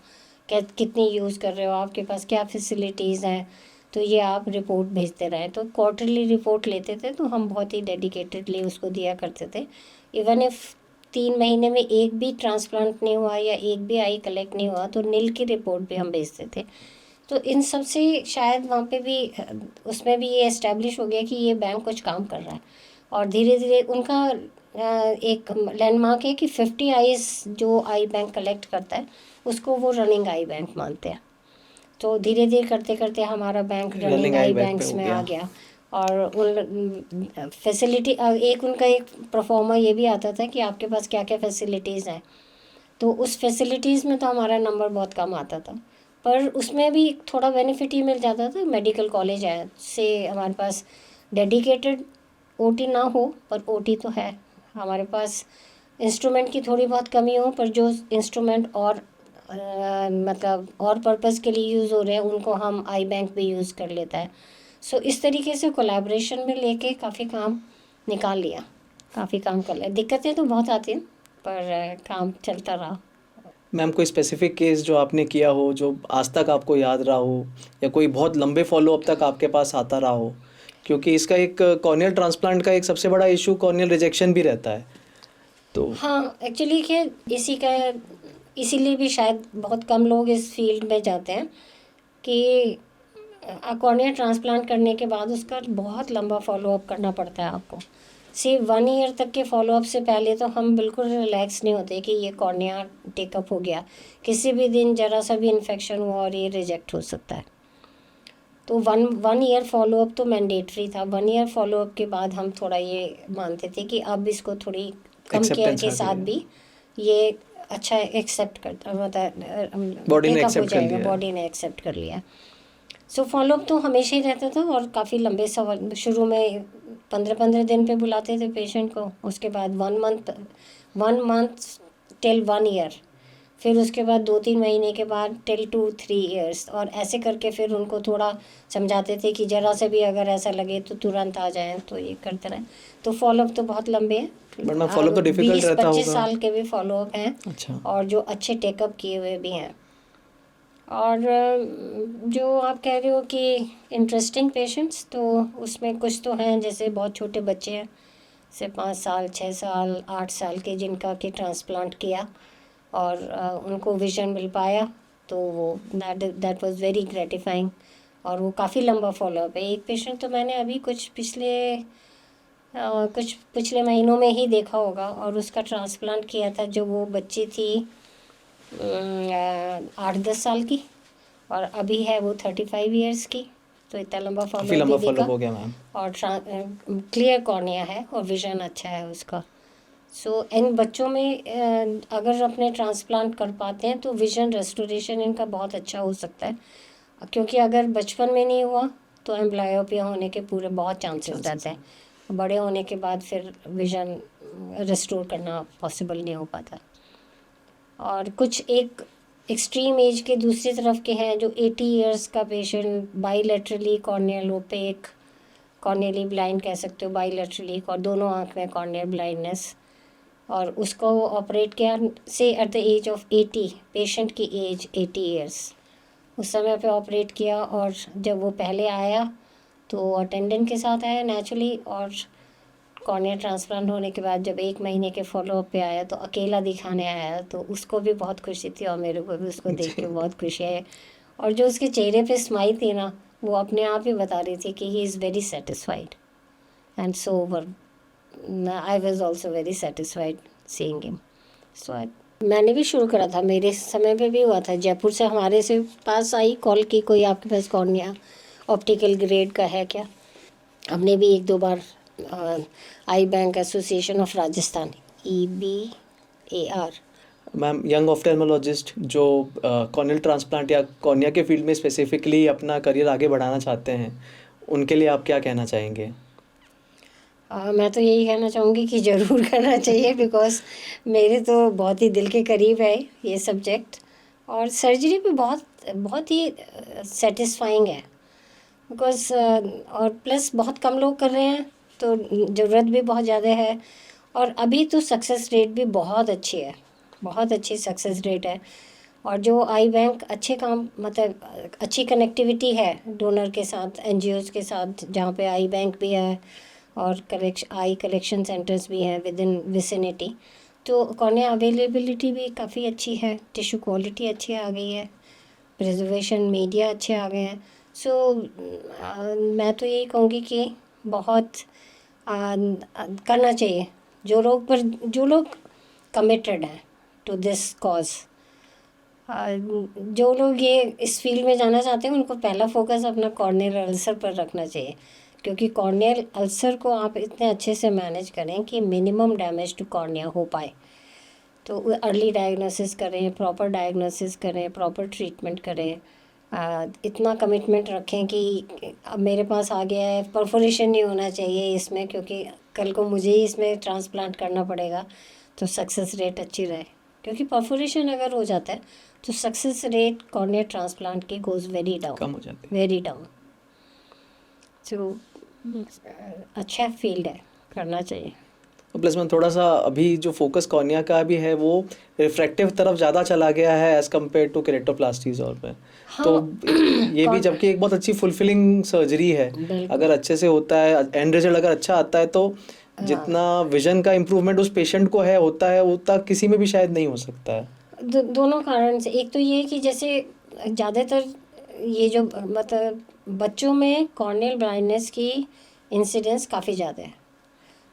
कितनी यूज़ कर रहे हो, आपके पास क्या फैसिलिटीज़ हैं, तो ये आप रिपोर्ट भेजते रहें। तो क्वार्टरली रिपोर्ट लेते थे, तो हम बहुत ही डेडिकेटेडली उसको दिया करते थे। इवन इफ़ 3 महीने में एक भी ट्रांसप्लांट नहीं हुआ या एक भी आई कलेक्ट नहीं हुआ, तो नील की रिपोर्ट भी हम भेजते थे। तो इन सब से शायद वहाँ पे भी उसमें भी ये इस्टेब्लिश हो गया कि ये बैंक कुछ काम कर रहा है, और धीरे धीरे उनका एक लैंडमार्क है कि 50 आईज जो आई बैंक कलेक्ट करता है, उसको वो रनिंग आई बैंक मानते हैं। तो धीरे धीरे करते करते हमारा बैंक रनिंग आई बैंक्स में आ गया, और उन फैसिलिटी एक उनका एक प्रोफार्मा ये भी आता था कि आपके पास क्या क्या फैसिलिटीज़ हैं, तो उस फैसिलिटीज़ में तो हमारा नंबर बहुत कम आता था, पर उसमें भी थोड़ा बेनिफिट ही मिल जाता था। मेडिकल कॉलेज है से हमारे पास डेडिकेटेड ओटी ना हो, पर ओटी तो है हमारे पास। इंस्ट्रूमेंट की थोड़ी बहुत कमी हो, पर जो इंस्ट्रूमेंट और मतलब और पर्पज़ के लिए यूज़ हो रहे हैं, उनको हम आई बैंक भी यूज़ कर लेता है। सो इस तरीके से कोलैबोरेशन में लेके काफ़ी काम निकाल लिया, काफ़ी काम कर लिया। दिक्कतें तो बहुत आती हैं, पर काम चलता रहा।
मैम, कोई स्पेसिफिक केस जो आपने किया हो, जो आज तक आपको याद रहा हो, या कोई बहुत लंबे फॉलोअप तक आपके पास आता रहा हो? क्योंकि इसका एक कॉर्नियल ट्रांसप्लांट का एक सबसे बड़ा इशू कॉर्नियल रिजेक्शन भी रहता है। तो
हाँ, एक्चुअली क्या इसीलिए भी शायद बहुत कम लोग इस फील्ड में जाते हैं कि कॉर्निया ट्रांसप्लांट करने के बाद उसका बहुत लंबा फॉलोअप करना पड़ता है आपको। सिर्फ 1 ईयर तक के फॉलोअप से पहले तो हम बिल्कुल रिलैक्स नहीं होते कि ये कॉर्निया टेकअप हो गया, किसी भी दिन ज़रा सा भी इन्फेक्शन हुआ और ये रिजेक्ट हो सकता है। तो वन ईयर फॉलोअप तो मैंडेटरी था। 1 ईयर फॉलोअप के बाद हम थोड़ा ये मानते थे कि अब इसको थोड़ी कम केयर
Acceptance
के
आ
साथ
गई।
भी ये अच्छा एक्सेप्ट करता, मतलब
बॉडी ने
टेकअप हो
एक्सेप्ट कर
जाएगा,
लिया है।
बॉडी ने एक्सेप्ट कर लिया। सो फॉलोअप तो हमेशा ही रहता था, और काफ़ी लंबे सवाल। शुरू में 15-15 दिन पे बुलाते थे पेशेंट को, उसके बाद 1 मंथ टिल 1 ईयर फिर उसके बाद 2-3 महीने के बाद टिल 2-3 इयर्स, और ऐसे करके फिर उनको थोड़ा समझाते थे कि ज़रा से भी अगर ऐसा लगे तो तुरंत आ जाएं, तो ये करते रहें। तो फॉलोअप तो बहुत लंबे हैं,
वरना फॉलोअप तो डिफिकल्ट रहता
20-25
होगा।
साल के भी फॉलोअप हैं,
अच्छा।
और जो अच्छे टेकअप किए हुए भी हैं। और जो आप कह रहे हो कि इंटरेस्टिंग पेशेंट्स, तो उसमें कुछ तो हैं, जैसे बहुत छोटे बच्चे हैं, से 5 साल 6 साल 8 साल के, जिनका कि ट्रांसप्लांट किया और उनको विजन मिल पाया, तो वो दैट वाज वेरी ग्रेटिफाइंग। और वो काफ़ी लंबा फॉलोअप है। एक पेशेंट तो मैंने अभी कुछ पिछले महीनों में ही देखा होगा, और उसका ट्रांसप्लांट किया था जो वो बच्ची थी 8-10 साल की, और अभी है वो 35 इयर्स की। तो इतना लंबा
काफ़ी
फॉलोअप
लंबा
भी
फॉलोअप
देखा,
हो गया मैम।
और क्लियर कॉर्निया है और विजन अच्छा है उसका। सो इन बच्चों में अगर अपने ट्रांसप्लांट कर पाते हैं तो विजन रेस्टोरेशन इनका बहुत अच्छा हो सकता है, क्योंकि अगर बचपन में नहीं हुआ तो एम्ब्लायोपिया होने के पूरे बहुत चांसेस रहते हैं। बड़े होने के बाद फिर विजन रेस्टोर करना पॉसिबल नहीं हो पाता। और कुछ एक एक्सट्रीम एज के दूसरी तरफ के हैं, जो 80 इयर्स का पेशेंट, बाईलेटरली कॉर्नियल ओपेक, कॉर्नियली ब्लाइंड कह सकते हो, बाईलेटरली, और दोनों आँख में कॉर्नियल ब्लाइंडनेस, और उसको ऑपरेट किया से at the age of 80, patient की एज 80 इयर्स, उस समय पे ऑपरेट किया। और जब वो पहले आया तो अटेंडेंट के साथ आया नेचुरली, और कॉर्निया ट्रांसप्लांट होने के बाद जब 1 महीने के फॉलोअप पे आया तो अकेला दिखाने आया, तो उसको भी बहुत खुशी थी, और मेरे को भी उसको देख के बहुत खुशी है। और जो उसके चेहरे पे स्माइल थी ना, वो अपने आप ही बता रही थी कि he is very satisfied and sober. I was also very satisfied seeing him. So मैंने भी शुरू करा था, मेरे समय पे भी हुआ था। जयपुर से हमारे से पास आई कॉल की, कोई आपके पास कॉर्निया ऑप्टिकल ग्रेड का है क्या। हमने भी 1-2 बार eye bank association of Rajasthan, EBAR,
ma'am young ophthalmologist जो कॉर्नियल ट्रांसप्लांट या कॉर्निया के फील्ड में स्पेसिफिकली अपना करियर आगे बढ़ाना चाहते हैं, उनके लिए आप क्या कहना चाहेंगे?
मैं तो यही कहना चाहूँगी कि ज़रूर करना चाहिए, बिकॉज मेरे तो बहुत ही दिल के करीब है ये सब्जेक्ट, और सर्जरी भी बहुत बहुत ही सेटिस्फाइंग है, बिकॉज और प्लस बहुत कम लोग कर रहे हैं, तो ज़रूरत भी बहुत ज़्यादा है। और अभी तो सक्सेस रेट भी बहुत अच्छी है, बहुत अच्छी सक्सेस रेट है। और जो आई बैंक अच्छे काम, मतलब अच्छी कनेक्टिविटी है डोनर के साथ, NGOs के साथ, जहाँ पे आई बैंक भी है और आई कलेक्शन सेंटर्स भी हैं विद इन विसिनिटी, तो कॉर्निया अवेलेबिलिटी भी काफ़ी अच्छी है, टिश्यू क्वालिटी अच्छी आ गई है, प्रिजर्वेशन मीडिया अच्छे आ गए हैं। सो मैं तो यही कहूँगी कि बहुत करना चाहिए। जो लोग कमिटेड हैं टू दिस कॉज, जो लोग ये इस फील्ड में जाना चाहते हैं, उनको पहला फोकस अपना कॉर्नियल अल्सर पर रखना चाहिए, क्योंकि कॉर्नियल अल्सर को आप इतने अच्छे से मैनेज करें कि मिनिमम डैमेज टू कॉर्निया हो पाए। तो अर्ली डायग्नोसिस करें, प्रॉपर डायग्नोसिस करें, प्रॉपर ट्रीटमेंट करें, इतना कमिटमेंट रखें कि अब मेरे पास आ गया है, परफोरेशन नहीं होना चाहिए इसमें, क्योंकि कल को मुझे ही इसमें ट्रांसप्लांट करना पड़ेगा, तो सक्सेस रेट अच्छी रहे। क्योंकि परफोरेशन अगर हो जाता है तो सक्सेस रेट कॉर्निया ट्रांसप्लांट की गोज़ वेरी डाउन,
कम हो जाती है।
Very down. तो अच्छा फील्ड है, करना चाहिए।
प्लस में थोड़ा सा अभी जो फोकस कॉर्निया का भी है वो रिफ्रैक्टिव तरफ ज़्यादा चला गया है एज़ कम्पेयर टू केरेटोप्लास्टीज और पे। तो ये भी जबकि एक बहुत अच्छी फुलफिलिंग सर्जरी है, अगर अच्छे से होता है, एंड रिजल्ट अगर अच्छा आता है, तो जितना विजन का इम्प्रूवमेंट उस पेशेंट को है होता है, उतना किसी में भी शायद नहीं हो सकता है।
दोनों कारण से, एक तो ये कि जैसे ज़्यादातर ये जो मतलब बच्चों में कॉर्नियल ब्लाइंडनेस की इंसिडेंस काफ़ी ज़्यादा है,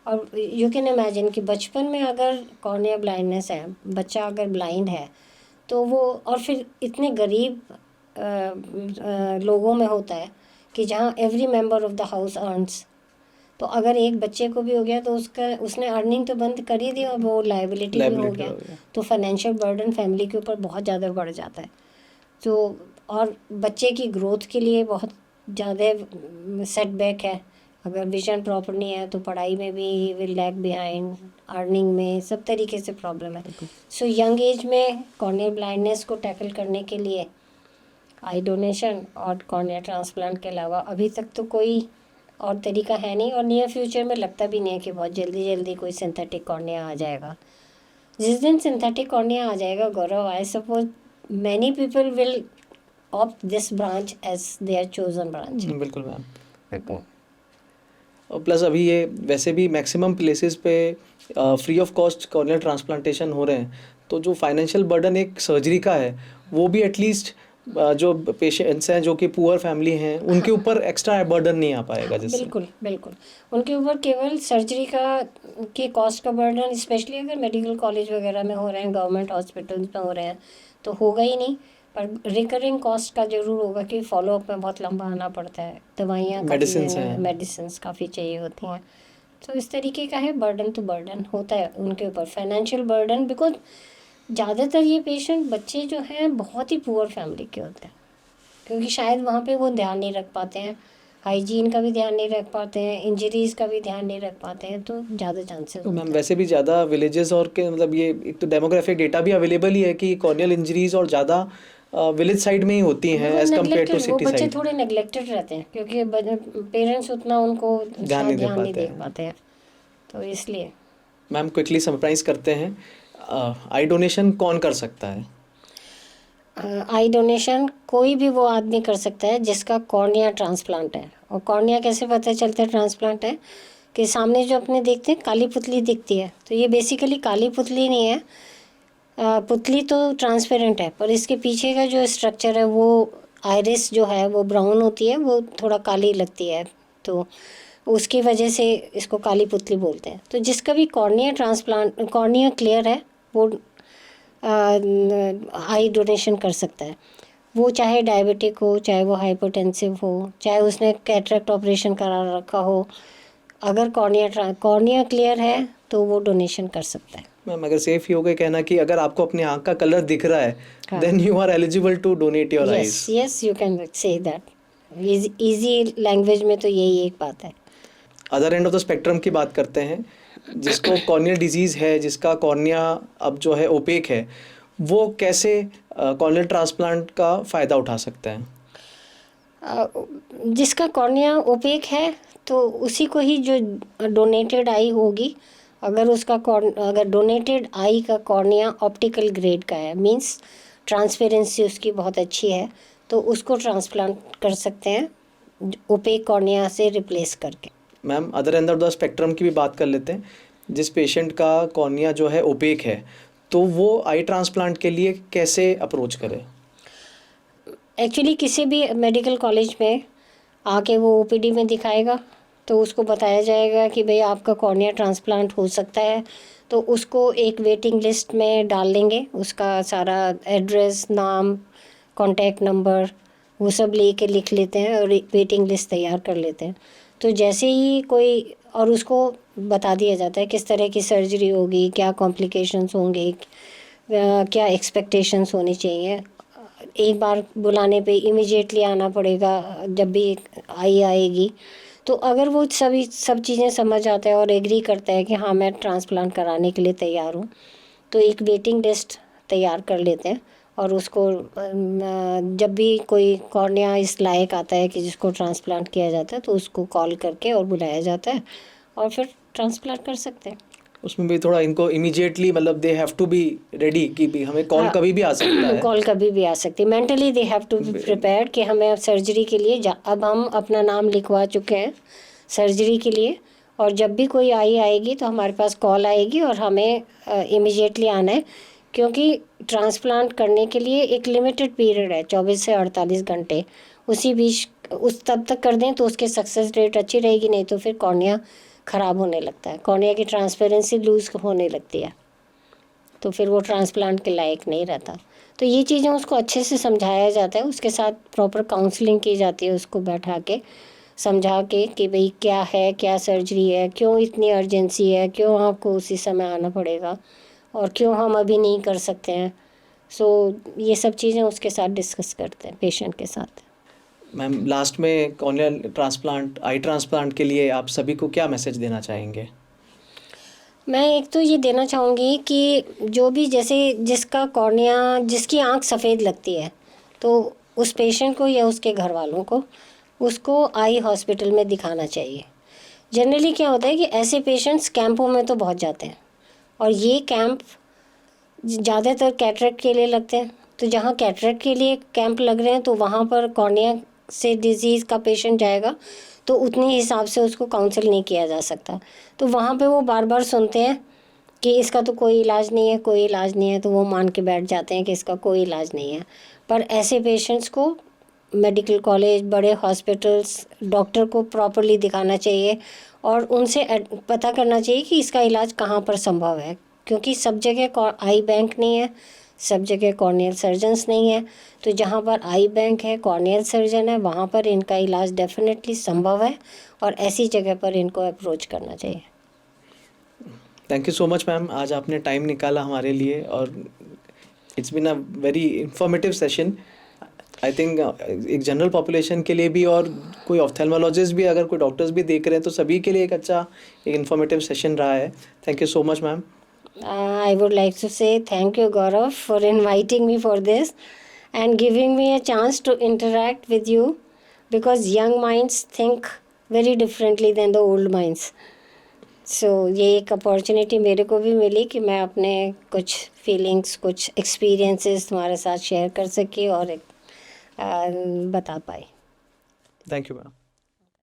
और यू कैन इमेजिन कि बचपन में अगर कॉर्निया ब्लाइंडनेस है, बच्चा अगर ब्लाइंड है, तो वो, और फिर इतने गरीब लोगों में होता है कि जहाँ every member of the house earns, तो अगर एक बच्चे को भी हो गया तो उसने अर्निंग तो बंद कर ही दी, और वो लायबिलिटी भी हो गया, तो फाइनेंशियल बर्डन फैमिली के ऊपर बहुत ज़्यादा बढ़ जाता है। तो और बच्चे की ग्रोथ के लिए बहुत ज़्यादा सेटबैक है अगर विजन प्रॉपर नहीं है तो पढ़ाई में भी he will lag behind, earning में, सब तरीके से प्रॉब्लम है। सो यंग एज में कॉर्नियल ब्लाइंडनेस को टैकल करने के लिए आई डोनेशन और कॉर्निया ट्रांसप्लांट के अलावा अभी तक तो कोई और तरीका है नहीं, और नियर फ्यूचर में लगता भी नहीं है कि बहुत जल्दी जल्दी कोई सिंथेटिक कॉर्निया आ जाएगा। जिस दिन सिंथेटिक कॉर्निया आ जाएगा Gaurav, I suppose many people will opt this branch as their chosen branch.
बिल्कुल मैम। और प्लस अभी ये वैसे भी मैक्सिमम प्लेसेस पे free of cost corneal transplantation हो रहे हैं, तो जो फाइनेंशियल बर्डन एक सर्जरी का है वो भी एटलीस्ट जो पेशेंट्स हैं जो कि पुअर फैमिली हैं उनके ऊपर एक्स्ट्रा बर्डन नहीं आ पाएगा जिससे।
बिल्कुल बिल्कुल, उनके ऊपर केवल सर्जरी का के कॉस्ट का बर्डन, स्पेशली अगर मेडिकल कॉलेज वगैरह में हो रहे हैं, गवर्नमेंट हॉस्पिटल्स में हो रहे हैं तो होगा ही नहीं, पर रिकरिंग कॉस्ट का जरूर होगा कि फॉलोअप में बहुत लंबा आना पड़ता है, दवाइयाँ, मेडिसिन काफ़ी चाहिए होती हैं। तो इस तरीके का है, बर्डन तो बर्डन होता है उनके ऊपर, फाइनेंशियल बर्डन, बिकॉज ज़्यादातर ये पेशेंट बच्चे जो हैं बहुत ही पुअर फैमिली के होते हैं, क्योंकि शायद वहाँ पे वो ध्यान नहीं रख पाते हैं, हाइजीन का भी ध्यान नहीं रख पाते हैं, इंजरीज़ का भी ध्यान नहीं रख पाते हैं, तो ज़्यादा चांसेस।
तो मैम वैसे भी ज़्यादा विलेजेस और के मतलब ये एक तो डेमोग्राफिक डेटा भी अवेलेबल ही है कि कॉर्नियल इंजरीज और ज़्यादा विलेज साइड में ही होती हैं एज कम्पेयर टू सिटी
बच्चे
साइड।
थोड़े नेग्लेक्टेड रहते हैं क्योंकि पेरेंट्स उतना उनको
ध्यान नहीं
दे पाते हैं, तो इसलिए।
मैम क्विकली समराइज करते हैं, आई डोनेशन कौन कर सकता है?
आई डोनेशन कोई भी वो आदमी कर सकता है जिसका कॉर्निया ट्रांसप्लांट है। और कॉर्निया कैसे पता चलता है ट्रांसप्लांट है? कि सामने जो अपने देखते हैं काली पुतली दिखती है, तो ये बेसिकली काली पुतली नहीं है, पुतली तो ट्रांसपेरेंट है, पर इसके पीछे का जो स्ट्रक्चर है वो आइरिस जो है वो ब्राउन होती है, वो थोड़ा काली लगती है, तो उसकी वजह से इसको काली पुतली बोलते हैं। तो जिसका भी कॉर्निया ट्रांसप्लांट, कॉर्निया क्लियर है, वो आई डोनेशन कर सकता है। वो चाहे डायबिटिक हो, चाहे वो हाइपरटेंसिव हो, चाहे उसने कैटरेक्ट ऑपरेशन करा रखा हो, अगर कॉर्निया क्लियर है तो वो डोनेशन कर सकता है।
मैम अगर सेफ ही हो गया कहना कि अगर आपको अपने आँख का कलर दिख रहा है then you are eligible to donate your eyes.
Yes, you can say that easy language में, तो यही एक बात है।
Other end of the spectrum की बात करते हैं, जिसको कॉर्नियल डिजीज़ है, जिसका कॉर्निया अब जो है ओपेक है, वो कैसे कॉर्नियल ट्रांसप्लांट का फ़ायदा उठा सकता है?
जिसका कॉर्निया ओपेक है तो उसी को ही जो डोनेटेड आई होगी, अगर उसका अगर डोनेटेड आई का कॉर्निया ऑप्टिकल ग्रेड का है, मींस ट्रांसपेरेंसी उसकी बहुत अच्छी है, तो उसको ट्रांसप्लांट कर सकते हैं ओपेक कॉर्निया से रिप्लेस करके।
Ma'am other end of the spectrum की भी बात कर लेते हैं, जिस पेशेंट का कॉर्निया जो है ओपेक है तो वो आई ट्रांसप्लांट के लिए कैसे अप्रोच करे?
एक्चुअली किसी भी मेडिकल कॉलेज में आके वो ओपीडी में दिखाएगा तो उसको बताया जाएगा कि भाई आपका कॉर्निया ट्रांसप्लांट हो सकता है, तो उसको एक वेटिंग लिस्ट में डाल देंगे, उसका सारा एड्रेस, नाम, कॉन्टैक्ट नंबर वो सब लेके लिख लेते हैं और वेटिंग लिस्ट तैयार कर लेते हैं। तो जैसे ही कोई, और उसको बता दिया जाता है किस तरह की सर्जरी होगी, क्या कॉम्प्लिकेशंस होंगे, क्या एक्सपेक्टेशंस होनी चाहिए। एक बार बुलाने पे इमीडिएटली आना पड़ेगा जब भी आई आएगी, तो अगर वो सब चीज़ें समझ आता है और एग्री करता है कि हाँ मैं ट्रांसप्लांट कराने के लिए तैयार हूँ, तो एक वेटिंग लिस्ट तैयार कर लेते हैं और उसको जब भी कोई कॉर्निया इस लायक आता है कि जिसको ट्रांसप्लांट किया जाता है तो उसको कॉल करके और बुलाया जाता है और फिर ट्रांसप्लांट कर सकते हैं।
उसमें भी थोड़ा इनको इमीडिएटली मतलब they have to be ready कि भी हमें कॉल कभी भी आ सकता है।
कॉल कभी भी आ सकती है, mentally they have to be prepared कि हमें अब सर्जरी के लिए अब हम अपना नाम लिखवा चुके हैं सर्जरी के लिए, और जब भी कोई आएगी तो हमारे पास कॉल आएगी और हमें इमीडिएटली आना है, क्योंकि ट्रांसप्लांट करने के लिए एक लिमिटेड पीरियड है 24 से 48 घंटे, उसी बीच उस तब तक कर दें तो उसके सक्सेस रेट अच्छी रहेगी, नहीं तो फिर कॉर्निया ख़राब होने लगता है, कॉर्निया की ट्रांसपेरेंसी लूज़ होने लगती है, तो फिर वो ट्रांसप्लांट के लायक नहीं रहता। तो ये चीज़ें उसको अच्छे से समझाया जाता है, उसके साथ प्रॉपर काउंसलिंग की जाती है, उसको बैठा के समझा के कि भाई क्या है, क्या सर्जरी है, क्यों इतनी अर्जेंसी है, क्यों आपको उसी समय आना पड़ेगा और क्यों हम अभी नहीं कर सकते हैं। सो ये सब चीज़ें उसके साथ डिस्कस करते हैं पेशेंट के साथ।
मैम लास्ट में कॉर्नियल ट्रांसप्लांट, आई ट्रांसप्लांट के लिए आप सभी को क्या मैसेज देना चाहेंगे?
मैं एक तो ये देना चाहूँगी कि जो भी जैसे जिसका कॉर्निया, जिसकी आँख सफ़ेद लगती है, तो उस पेशेंट को या उसके घर वालों को उसको आई हॉस्पिटल में दिखाना चाहिए। जनरली क्या होता है कि ऐसे पेशेंट्स कैंपों में तो बहुत जाते हैं, और ये कैंप ज़्यादातर कैटरेक्ट के लिए लगते हैं। तो जहाँ कैटरेक्ट के लिए कैंप लग रहे हैं तो वहाँ पर कॉर्निया से डिजीज़ का पेशेंट जाएगा तो उतने हिसाब से उसको काउंसिल नहीं किया जा सकता। तो वहाँ पे वो बार बार सुनते हैं कि इसका तो कोई इलाज नहीं है, कोई इलाज नहीं है, तो वो मान के बैठ जाते हैं कि इसका कोई इलाज नहीं है। पर ऐसे पेशेंट्स को मेडिकल कॉलेज, बड़े हॉस्पिटल्स, डॉक्टर को प्रॉपरली दिखाना चाहिए और उनसे पता करना चाहिए कि इसका इलाज कहाँ पर संभव है, क्योंकि सब जगह आई बैंक नहीं है, सब जगह कॉर्नियल सर्जन्स नहीं है। तो जहाँ पर आई बैंक है, कॉर्नियल सर्जन है, वहाँ पर इनका इलाज डेफिनेटली संभव है और ऐसी जगह पर इनको अप्रोच करना चाहिए।
Thank you so much ma'am, आज आपने टाइम निकाला हमारे लिए और it's been a very informative session. I think एक जनरल पॉपुलेशन के लिए भी और कोई ऑफ्थेल्मोलॉजिस्ट भी, अगर कोई डॉक्टर्स भी देख रहे हैं तो सभी के लिए एक अच्छा एक इंफॉर्मेटिव सेशन रहा है। Thank you so much ma'am.
I would like to say thank you, Gaurav, for inviting me for this and giving me a chance to interact with you, because young minds think very differently than the old minds. So ये एक opportunity मेरे को भी मिली कि मैं अपने कुछ feelings, कुछ एक्सपीरियंसेस तुम्हारे साथ शेयर कर सकी और बता पाई।
Thank you ma'am.